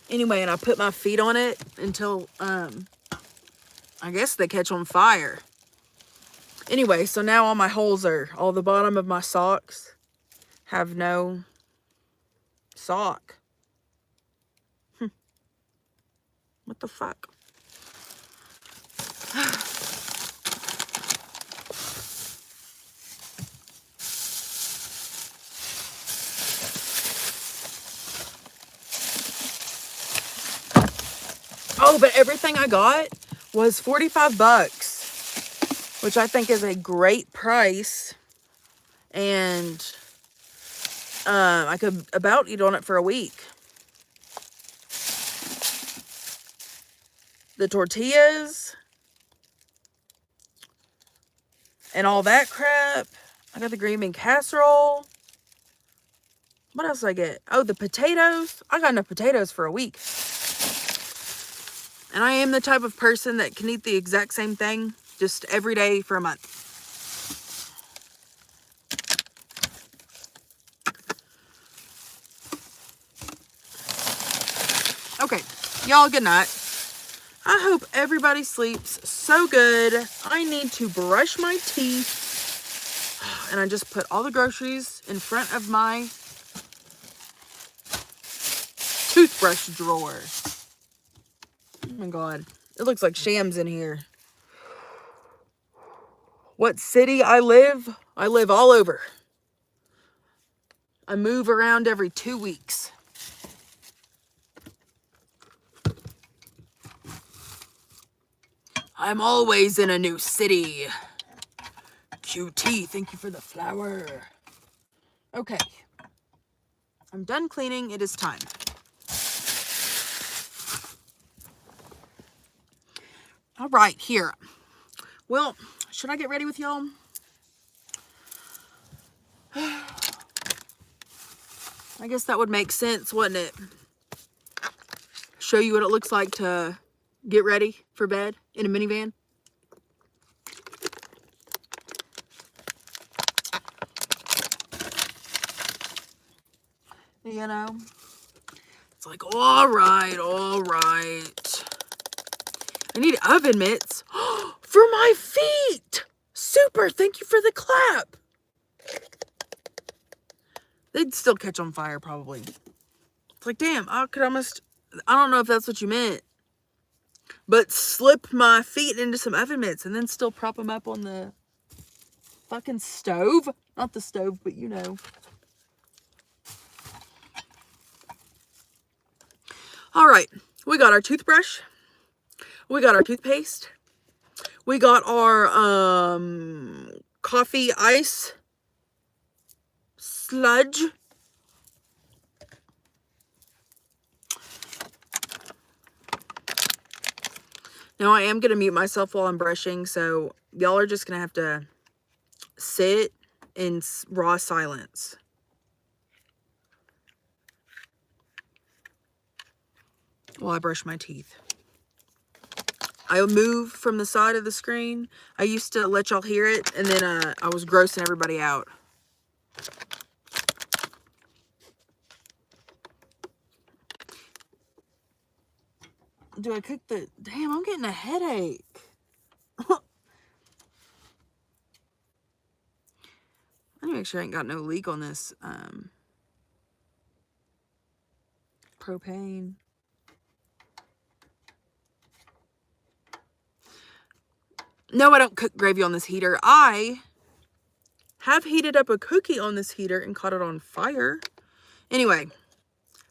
Anyway, and I put my feet on it until, I guess they catch on fire. Anyway, so now all my holes all the bottom of my socks have no sock. What the fuck? Oh, but everything I got was 45 bucks, which I think is a great price. And I could about eat on it for a week. The tortillas and all that crap. I got the green bean casserole. What else did I get? Oh, the potatoes. I got enough potatoes for a week. And I am the type of person that can eat the exact same thing just every day for a month. Okay, y'all, good night. I hope everybody sleeps so good. I need to brush my teeth. And I just put all the groceries in front of my toothbrush drawer. Oh my God. It looks like Shams in here. What city I live? I live all over. I move around every 2 weeks. I'm always in a new city. QT, thank you for the flower. Okay. I'm done cleaning. It is time. All right, here. Well, should I get ready with y'all? I guess that would make sense, wouldn't it? Show you what it looks like to get ready for bed in a minivan. You know? It's like, all right, all right. I need oven mitts for my feet. Super, thank you for the clap. They'd still catch on fire, probably. It's like, damn, I could almost, I don't know if that's what you meant, but slip my feet into some oven mitts and then still prop them up on the fucking stove. Not the stove, but you know. All right, we got our toothbrush. We got our toothpaste. We got our coffee ice sludge. Now I am going to mute myself while I'm brushing, so y'all are just going to have to sit in raw silence. While I brush my teeth. I'll move from the side of the screen. I used to let y'all hear it, and then I was grossing everybody out. Do I cook the... Damn, I'm getting a headache. I need to make sure I ain't got no leak on this propane. No, I don't cook gravy on this heater. I have heated up a cookie on this heater and caught it on fire. Anyway,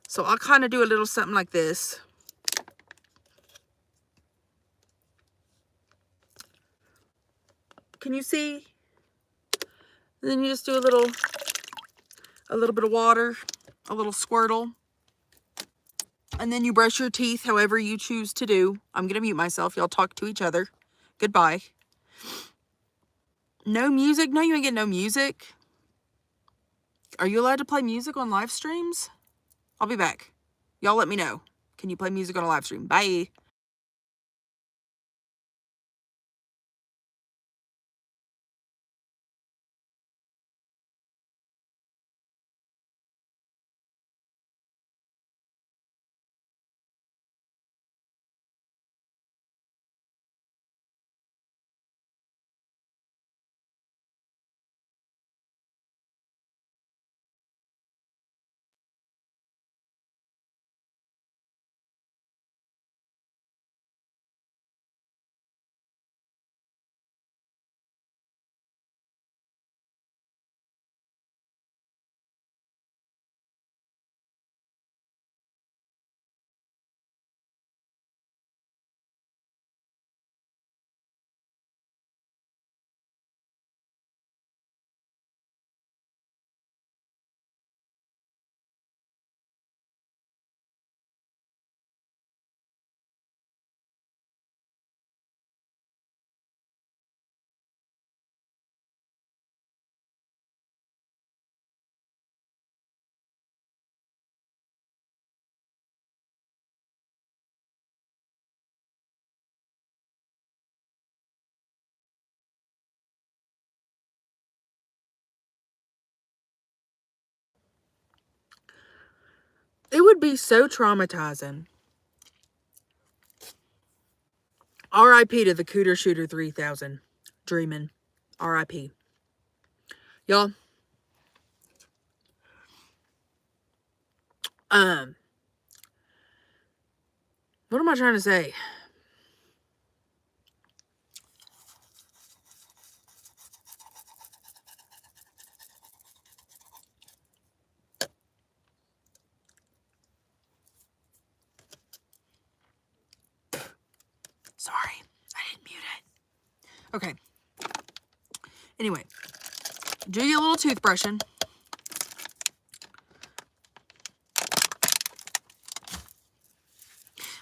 so I'll kind of do a little something like this. Can you see? And then you just do a little bit of water, a little squirtle. And then you brush your teeth however you choose to do. I'm going to mute myself. Y'all talk to each other. Goodbye. No music? No, you ain't getting no music. Are you allowed to play music on live streams? I'll be back. Y'all let me know. Can you play music on a live stream? Bye. It would be so traumatizing. R.I.P. to the Cooter Shooter 3000. Dreaming. R.I.P. Y'all. What am I trying to say? Sorry, I didn't mute it. Okay. Anyway, do your little toothbrushing.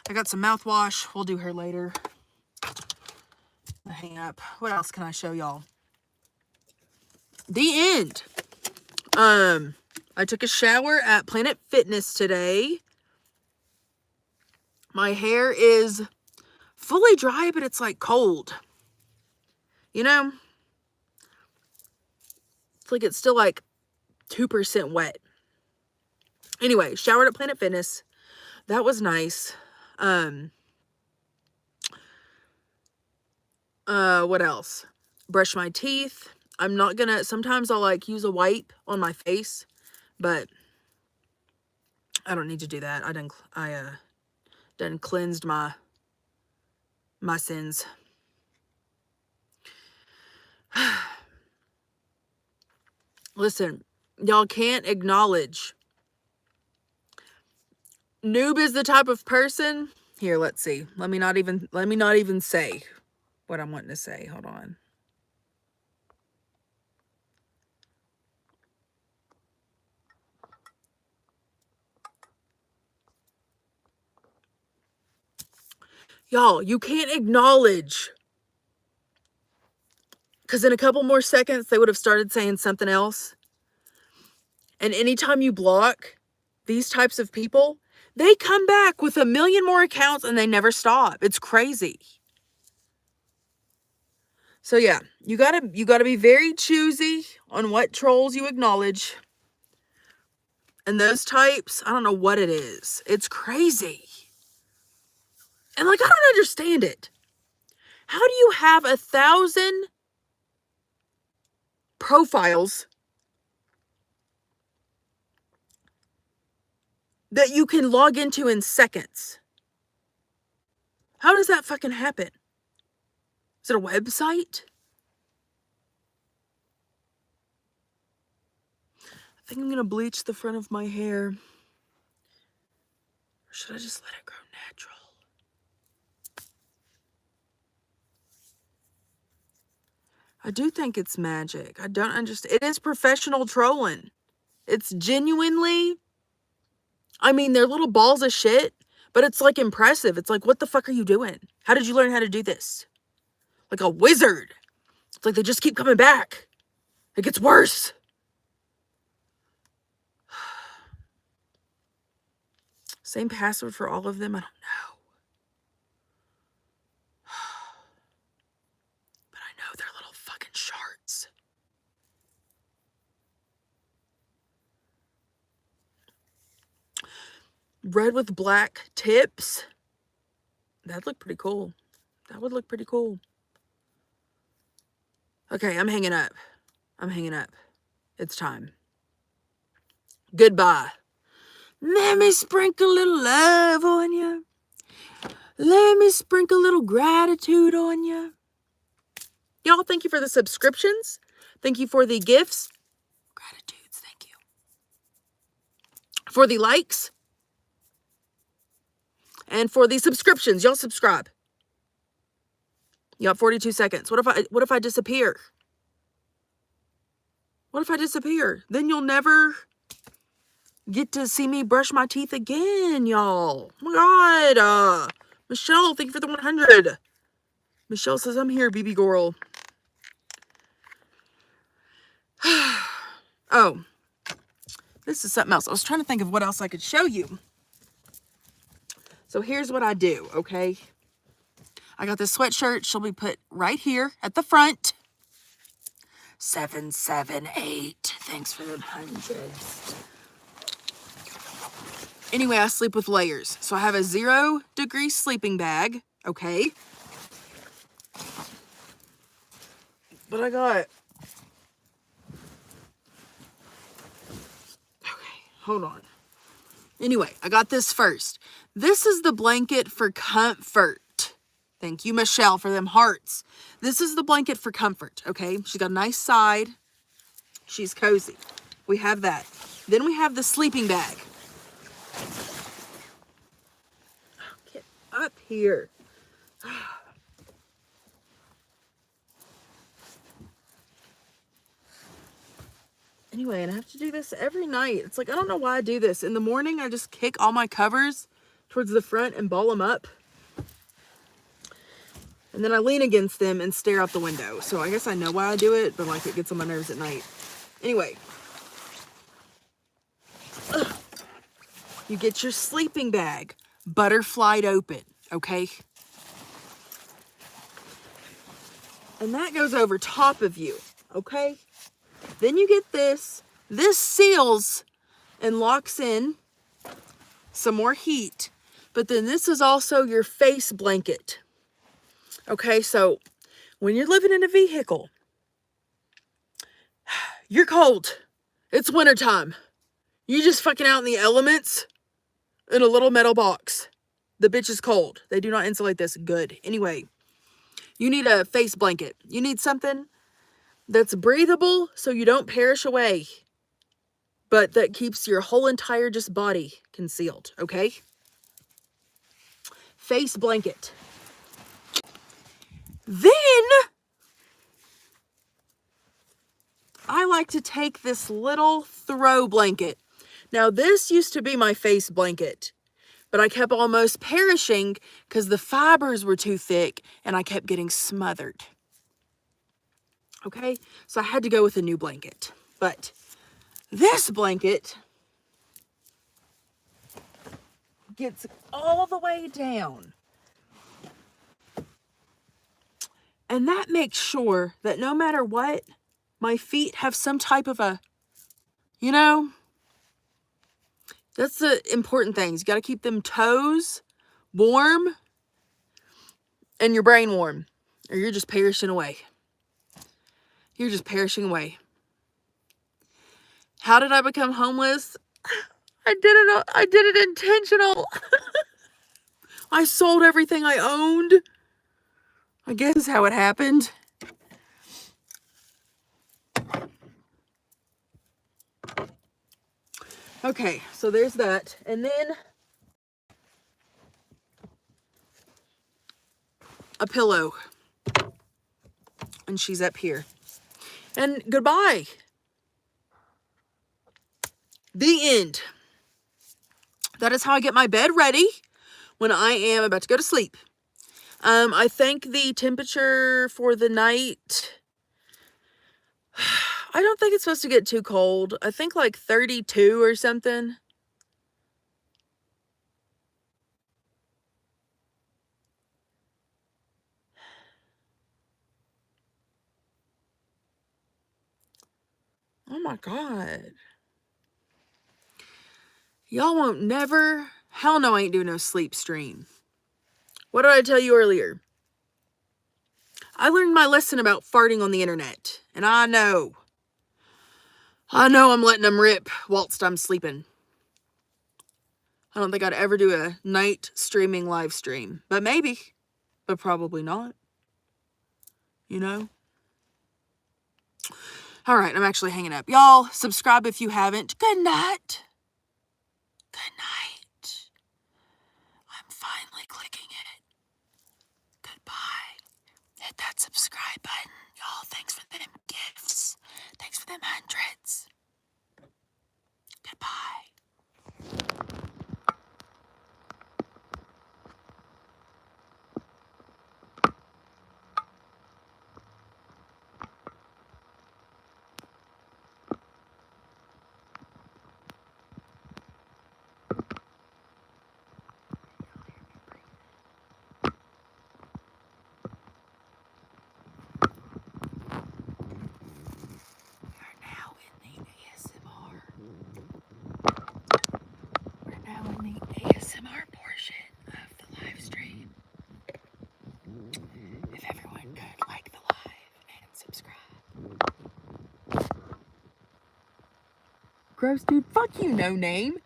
I got some mouthwash. We'll do her later. Hang up. What else can I show y'all? The end. I took a shower at Planet Fitness today. My hair is fully dry, but it's like cold. You know? It's like it's still like 2% wet. Anyway, showered at Planet Fitness. That was nice. What else? Brush my teeth. I'm not gonna, sometimes I'll like use a wipe on my face, but I don't need to do that. I done cleansed my sins. Listen, y'all can't acknowledge. Noob is the type of person. Here, let's see. Let me not even say what I'm wanting to say. Hold on. Y'all, you can't acknowledge. Because in a couple more seconds, they would have started saying something else. And anytime you block these types of people, they come back with a million more accounts and they never stop. It's crazy. So yeah, you gotta be very choosy on what trolls you acknowledge. And those types, I don't know what it is. It's crazy. And like, I don't understand it. How do you have 1,000 profiles that you can log into in seconds? How does that fucking happen? Is it a website? I think I'm going to bleach the front of my hair. Or should I just let it grow natural? I do think it's magic. I don't understand. It is professional trolling. It's genuinely, I mean, they're little balls of shit, but it's like impressive. It's like, what the fuck are you doing? How did you learn how to do this? Like a wizard. It's like they just keep coming back. It gets worse. Same password for all of them? I don't know. But I know they're little fucking sharks. Red with black tips. That'd look pretty cool. That would look pretty cool. Okay, I'm hanging up. It's time. Goodbye. Let me sprinkle a little love on you. Let me sprinkle a little gratitude on you. Y'all, thank you for the subscriptions. Thank you for the gifts. Gratitudes, thank you. For the likes. And for the subscriptions. Y'all subscribe. You got 42 seconds. What if I disappear? What if I disappear? Then you'll never get to see me brush my teeth again, y'all. Oh my God. Michelle, thank you for the 100. Michelle says, I'm here, BB girl. Oh, this is something else. I was trying to think of what else I could show you. So here's what I do, okay? I got this sweatshirt. She'll be put right here at the front. 778. Thanks for them hundreds. Anyway, I sleep with layers. So I have a 0-degree sleeping bag, okay? But I got... Okay, hold on. Anyway, I got this first. This is the blanket for comfort. Thank you, Michelle, for them hearts. This is the blanket for comfort, okay? She's got a nice side. She's cozy. We have that. Then we have the sleeping bag. Get up here. Anyway, and I have to do this every night. It's like, I don't know why I do this. In the morning, I just kick all my covers towards the front and ball them up. And then I lean against them and stare out the window. So I guess I know why I do it, but like it gets on my nerves at night. Anyway. You get your sleeping bag, butterflied open, okay? And that goes over top of you, okay? Then you get this. This seals and locks in some more heat. But then this is also your face blanket. Okay, so when you're living in a vehicle, you're cold. It's wintertime. You just fucking out in the elements in a little metal box. The bitch is cold. They do not insulate this good. Anyway, you need a face blanket. You need something that's breathable so you don't perish away, but that keeps your whole entire just body concealed, okay? Face blanket. Then I like to take this little throw blanket. Now this used to be my face blanket, but I kept almost perishing because the fibers were too thick and I kept getting smothered. Okay, so I had to go with a new blanket. But this blanket gets all the way down. And that makes sure that no matter what, my feet have some type of a, you know, that's the important things. You got to keep them toes warm and your brain warm, or you're just perishing away. You're just perishing away. How did I become homeless? I did it intentional. I sold everything I owned. I guess is how it happened. Okay, so there's that. And then a pillow. And she's up here. And goodbye. The end. That is how I get my bed ready when I am about to go to sleep. I think the temperature for the night, I don't think it's supposed to get too cold. I think like 32 or something. Oh my God. Y'all won't never, hell no, I ain't doing no sleep stream. What did I tell you earlier? I learned my lesson about farting on the internet. And I know I'm letting them rip whilst I'm sleeping. I don't think I'd ever do a night streaming live stream. But maybe. But probably not. You know? Alright, I'm actually hanging up. Y'all, subscribe if you haven't. Good night. Good night. I'm finally clicking it. Goodbye. Hit that subscribe button. Y'all, thanks for them gifts. Thanks for them hundreds. Goodbye. ASMR portion of the live stream. If everyone could like the live and subscribe. Gross dude, fuck you, no name.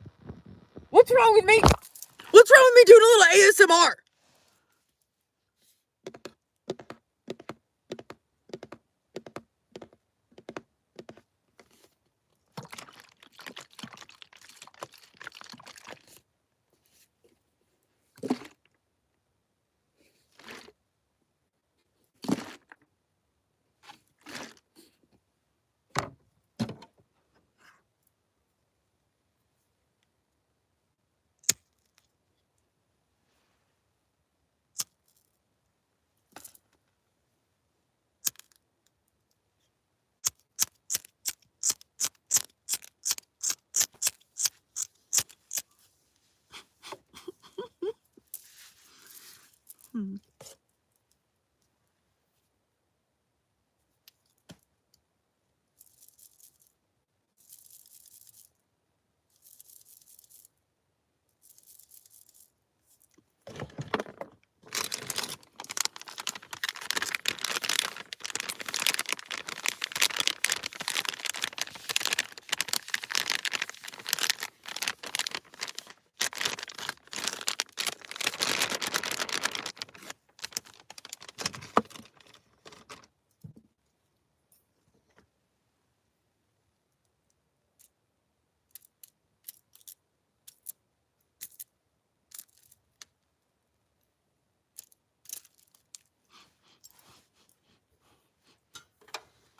What's wrong with me? What's wrong with me doing a little ASMR?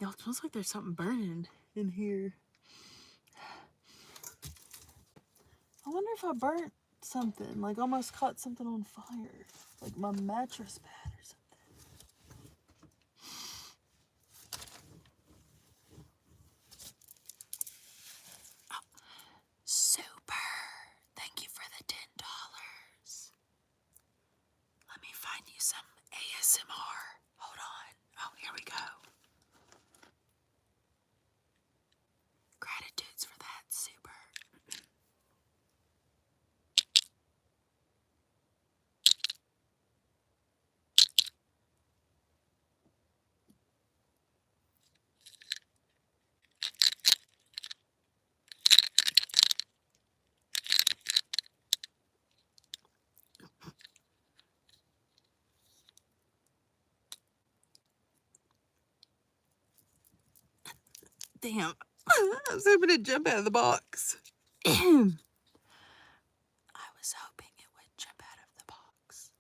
Y'all, it smells like there's something burning in here. I wonder if I burnt something, like almost caught something on fire, like my mattress pad or something. Super. Thank you for the $10. Let me find you some ASMR. Hold on. Oh, here we go. Gratitudes for that, Super. Damn. I was hoping to jump out of the box. I was hoping it would jump out of the box.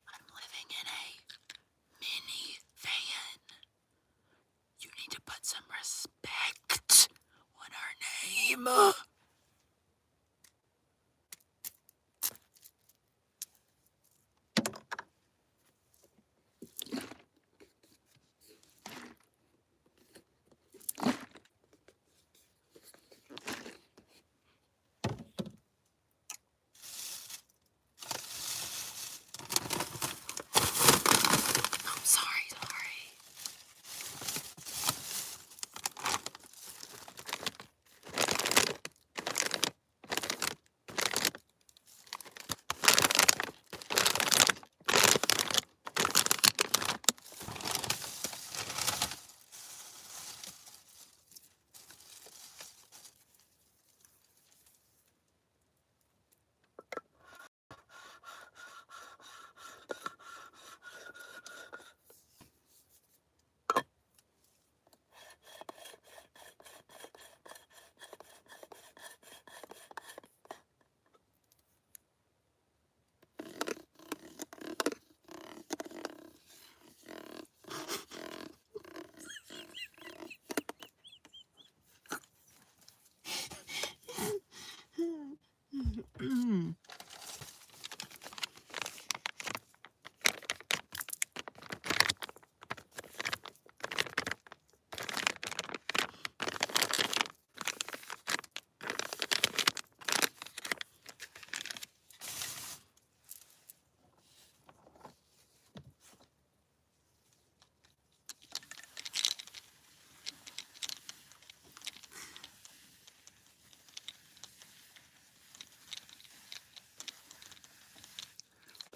I'm living in a mini van. You need to put some respect on our name. I'm sorry.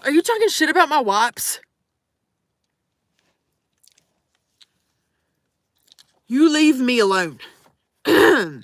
Are you talking shit about my wipes? You leave me alone. Leave me alone.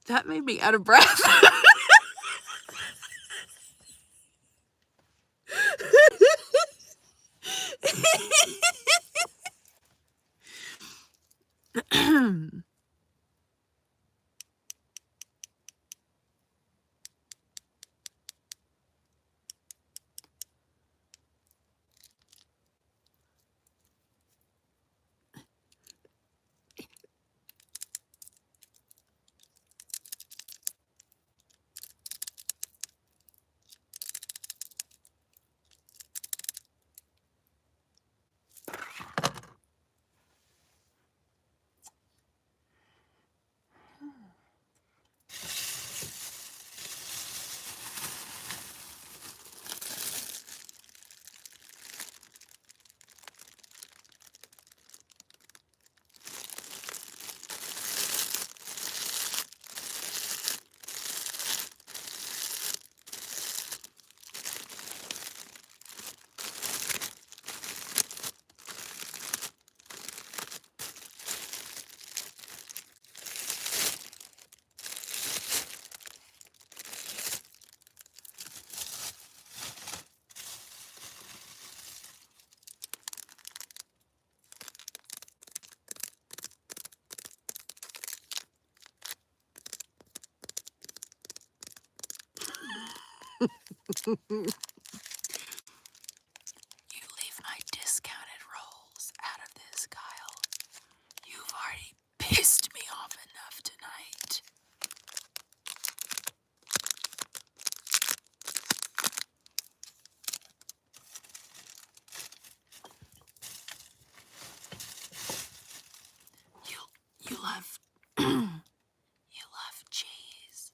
That made me out of breath. You leave my discounted rolls out of this, Kyle. You've already pissed me off enough tonight. You love you love cheese.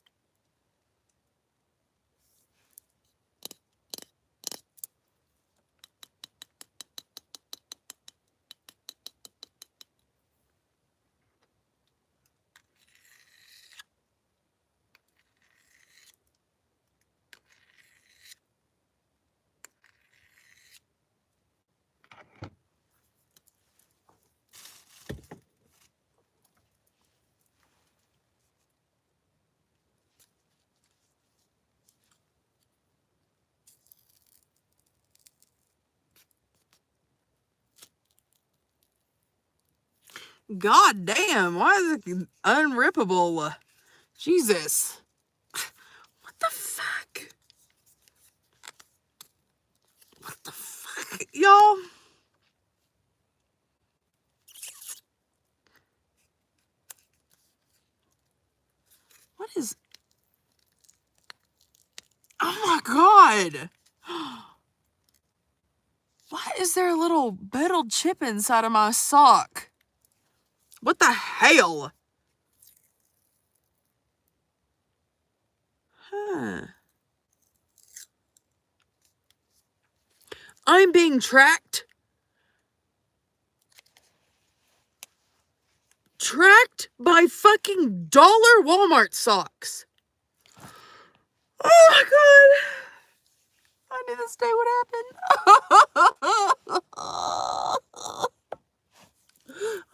God damn, why is it unrippable? Jesus. What the fuck? What the fuck? Y'all. What is... Oh my God. Why is there a little metal chip inside of my sock? What the hell? Huh. I'm being tracked. Tracked by fucking dollar Walmart socks. Oh my God. I knew this day would happen.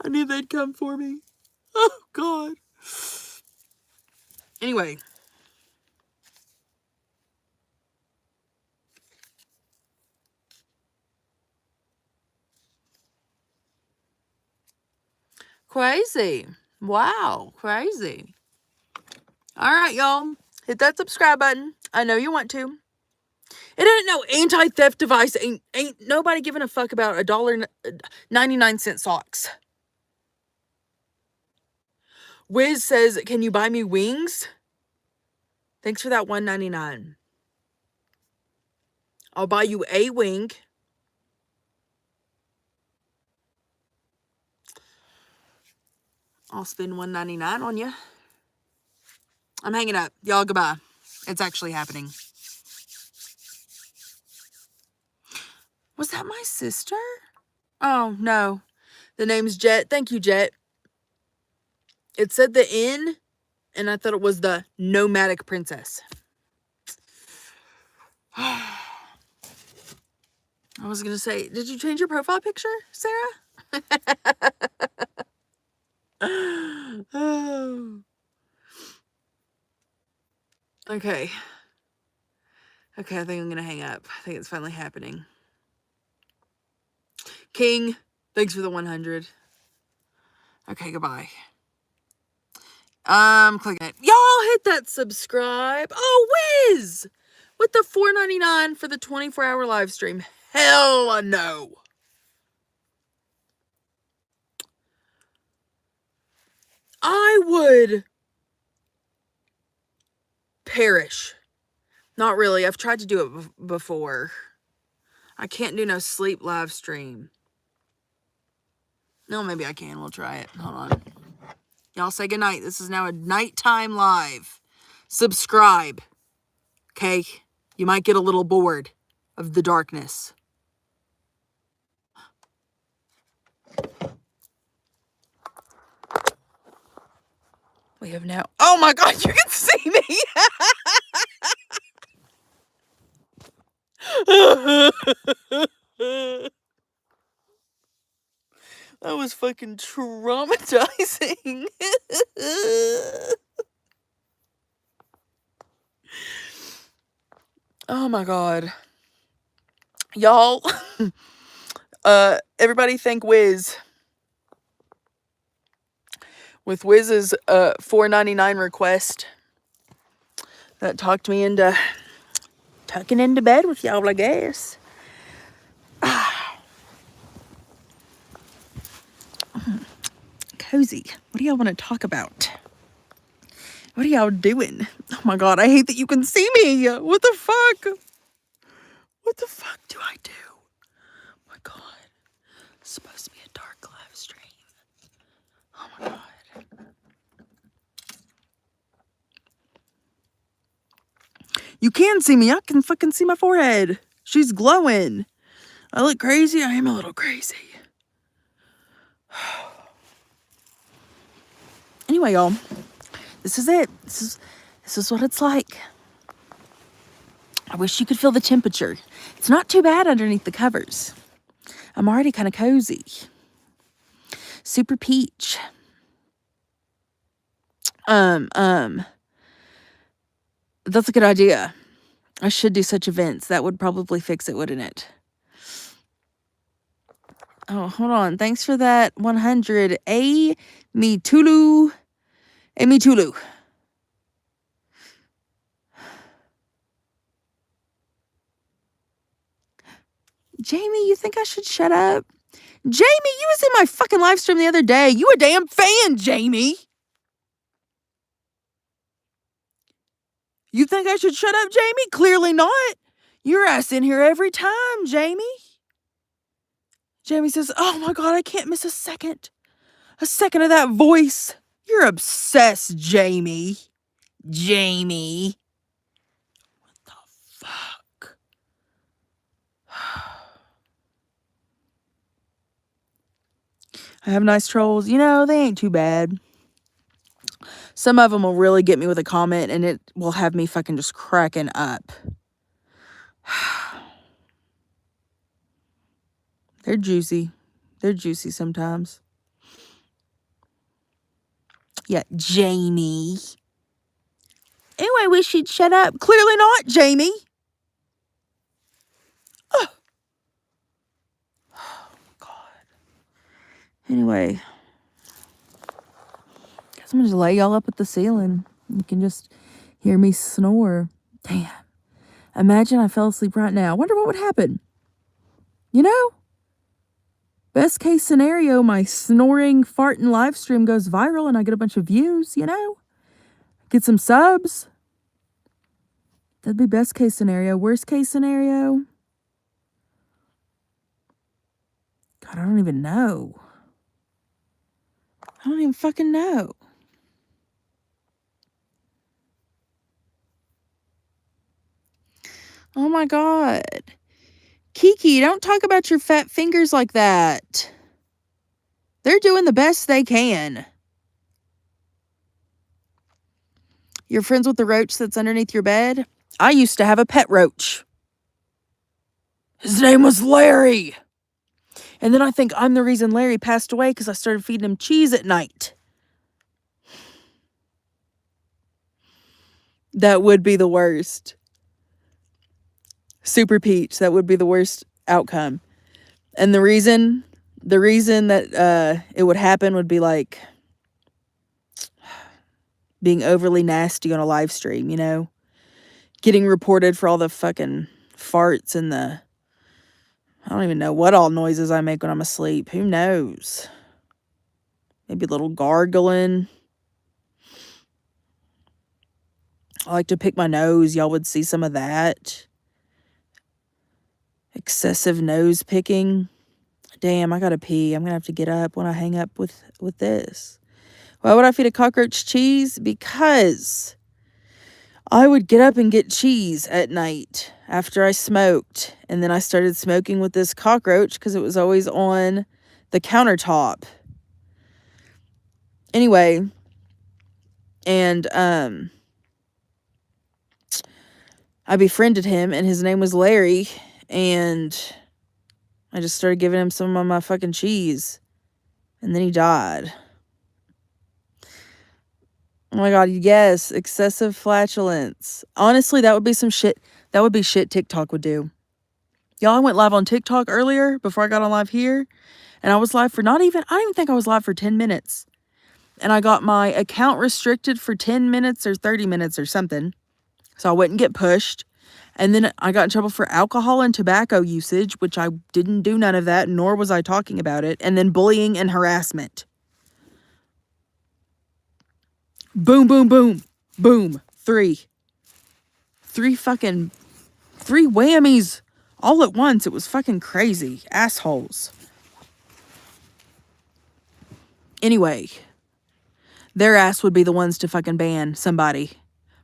I knew they'd come for me. Oh God. Anyway. Crazy. Wow. Crazy. All right, y'all. Hit that subscribe button. I know you want to. It ain't no anti-theft device. Ain't nobody giving a fuck about $1.99 socks. Wiz says, can you buy me wings? Thanks for that $1.99. I'll buy you a wing. I'll spend $1.99 on you. I'm hanging up. Y'all, goodbye. It's actually happening. Was that my sister? Oh, no. The name's Jet. Thank you, Jet. It said the N, and I thought it was the nomadic princess. I was going to say, did you change your profile picture, Sarah? Oh. Okay. Okay, I think I'm going to hang up. I think it's finally happening. King, thanks for the 100. Okay, goodbye. Clicking it. Y'all hit that subscribe. Oh, Wiz! With the $4.99 for the 24-hour live stream. Hell no. I would perish. Not really. I've tried to do it before. I can't do no sleep live stream. No, maybe I can. We'll try it. Hold on. Y'all say goodnight. This is now a nighttime live. Subscribe. Okay? You might get a little bored of the darkness. We have now... Oh my God, you can see me! That was fucking traumatizing. Oh my God. Y'all, everybody thank Wiz. With Wiz's $4.99 request that talked me into tucking into bed with y'all, I guess. Cozy. What do y'all want to talk about? What are y'all doing? Oh my God, I hate that you can see me. What the fuck? What the fuck do I do? Oh my God. It's supposed to be a dark live stream. Oh my God. You can see me. I can fucking see my forehead. She's glowing. I look crazy. I am a little crazy. Anyway, y'all, this is it. This is what it's like. I wish you could feel the temperature. It's not too bad underneath the covers. I'm already kind of cozy. Super peach. That's a good idea. I should do such events. That would probably fix it, wouldn't it? Oh, hold on. Thanks for that 100. Amy Tulu. Jamie, you think I should shut up? Jamie, you was in my fucking live stream the other day. You a damn fan, Jamie. You think I should shut up, Jamie? Clearly not. Your ass in here every time, Jamie. Jamie says, oh my God, I can't miss a second. A second of that voice. You're obsessed, Jamie. Jamie. What the fuck? I have nice trolls. You know, they ain't too bad. Some of them will really get me with a comment and it will have me fucking just cracking up. They're juicy. They're juicy sometimes. Yeah, Jamie. Anyway, we should shut up. Clearly not, Jamie. Oh, God. Anyway. Guess I'm going to just lay y'all up at the ceiling. You can just hear me snore. Damn. Imagine I fell asleep right now. I wonder what would happen. You know? Best case scenario, my snoring, farting live stream goes viral and I get a bunch of views, you know? Get some subs. That'd be best case scenario. Worst case scenario? God, I don't even know. I don't even fucking know. Oh my God. Kiki, don't talk about your fat fingers like that. They're doing the best they can. You're friends with the roach that's underneath your bed? I used to have a pet roach. His name was Larry. And then I think I'm the reason Larry passed away because I started feeding him cheese at night. That would be the worst. Super Peach, that would be the worst outcome. And the reason that it would happen would be like being overly nasty on a live stream, you know? Getting reported for all the fucking farts and I don't even know what all noises I make when I'm asleep. Who knows? Maybe a little gargling. I like to pick my nose. Y'all would see some of that. Excessive nose picking. Damn, I gotta pee. I'm gonna have to get up when I hang up with this. Why would I feed a cockroach cheese? Because I would get up and get cheese at night after I smoked. And then I started smoking with this cockroach because it was always on the countertop. Anyway, and I befriended him and his name was Larry. And I just started giving him some of my fucking cheese. And then he died. Oh my God, yes, excessive flatulence. Honestly, that would be some shit. That would be shit TikTok would do. Y'all, I went live on TikTok earlier before I got on live here. And I was live for I don't even think I was live for 10 minutes. And I got my account restricted for 10 minutes or 30 minutes or something. So I wouldn't get pushed. And then I got in trouble for alcohol and tobacco usage, which I didn't do none of that, nor was I talking about it. And then bullying and harassment. Boom, boom, boom, boom. Three whammies all at once. It was fucking crazy. Assholes. Anyway, their ass would be the ones to fucking ban somebody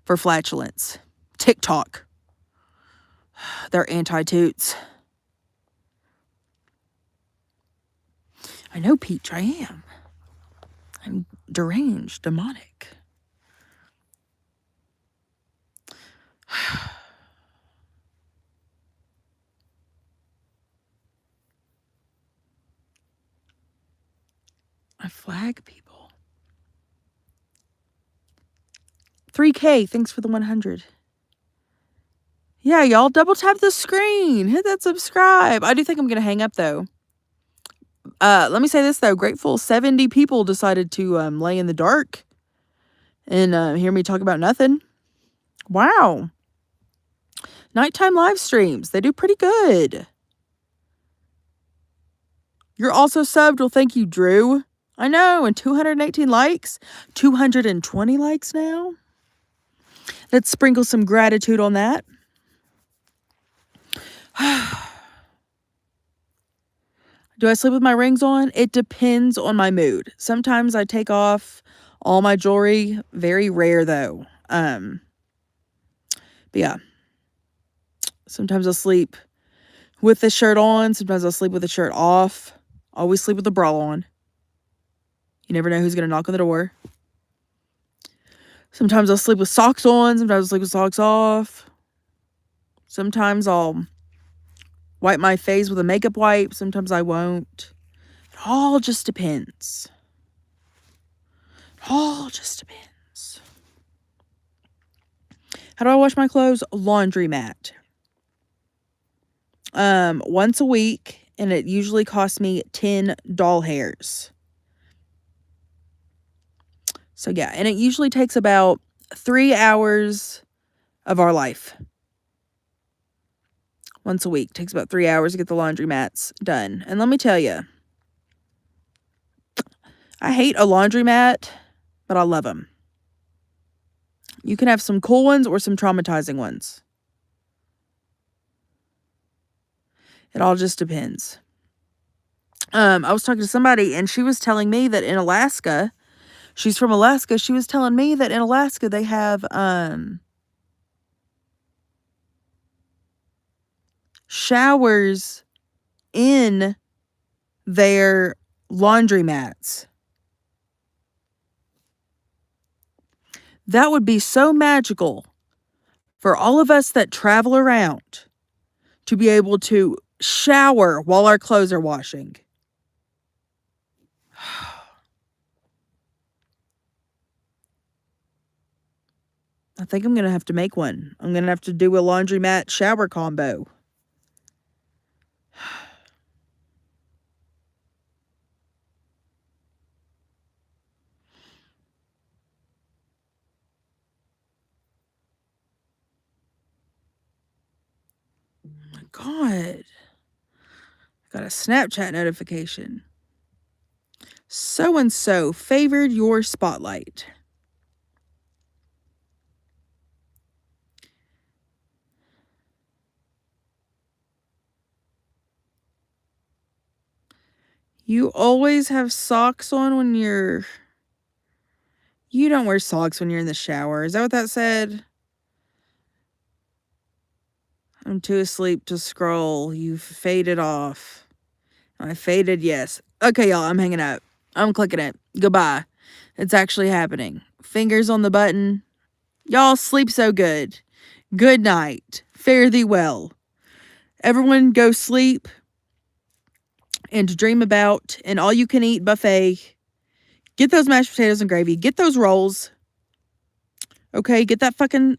for flatulence. TikTok. They're anti-toots. I know, Peach, I am. I'm deranged, demonic. I flag people. 3K, thanks for the 100. Yeah, y'all double tap the screen. Hit that subscribe. I do think I'm going to hang up, though. Let me say this, though. Grateful 70 people decided to lay in the dark and hear me talk about nothing. Wow. Nighttime live streams. They do pretty good. You're also subbed. Well, thank you, Drew. I know. And 218 likes. 220 likes now. Let's sprinkle some gratitude on that. Do I sleep with my rings on? It depends on my mood. Sometimes I take off all my jewelry. Very rare, though. But yeah. Sometimes I'll sleep with the shirt on. Sometimes I'll sleep with the shirt off. Always sleep with the bra on. You never know who's going to knock on the door. Sometimes I'll sleep with socks on. Sometimes I'll sleep with socks off. Sometimes I'll wipe my face with a makeup wipe. Sometimes I won't. It all just depends. It all just depends. How do I wash my clothes? Laundromat. Once a week, and it usually costs me 10 doll hairs. So yeah, and it usually takes about 3 hours of our life. Once a week. Takes about 3 hours to get the laundromats done. And let me tell you, I hate a laundromat, but I love them. You can have some cool ones or some traumatizing ones. It all just depends. I was talking to somebody, and she was telling me that in Alaska, she's from Alaska, she was telling me that in Alaska they have showers in their laundromats. That would be so magical for all of us that travel around to be able to shower while our clothes are washing. I think I'm going to have to make one. I'm going to have to do a laundromat shower combo. Oh my God. I got a Snapchat notification. So-and-so favored your spotlight. You always have socks on when you're... You don't wear socks when you're in the shower. Is that what that said? I'm too asleep to scroll. You've faded off. I faded, yes. Okay, y'all, I'm hanging up. I'm clicking it. Goodbye. It's actually happening. Fingers on the button. Y'all sleep so good. Good night. Fare thee well. Everyone go sleep and dream about an all-you-can-eat buffet. Get those mashed potatoes and gravy. Get those rolls. Okay, get that fucking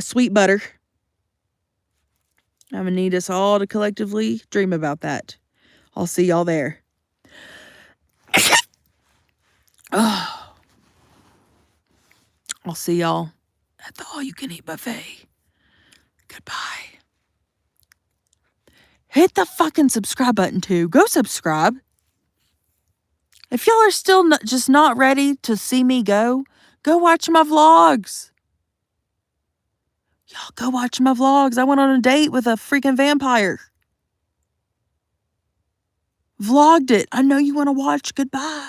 sweet butter. I'm going to need us all to collectively dream about that. I'll see y'all there. Oh. I'll see y'all at the all-you-can-eat buffet. Goodbye. hit the fucking subscribe button too. Go subscribe. If y'all are still just not ready to see me go watch my vlogs. Y'all go watch my vlogs. I went on a date with a freaking vampire. Vlogged it. I know you want to watch. Goodbye.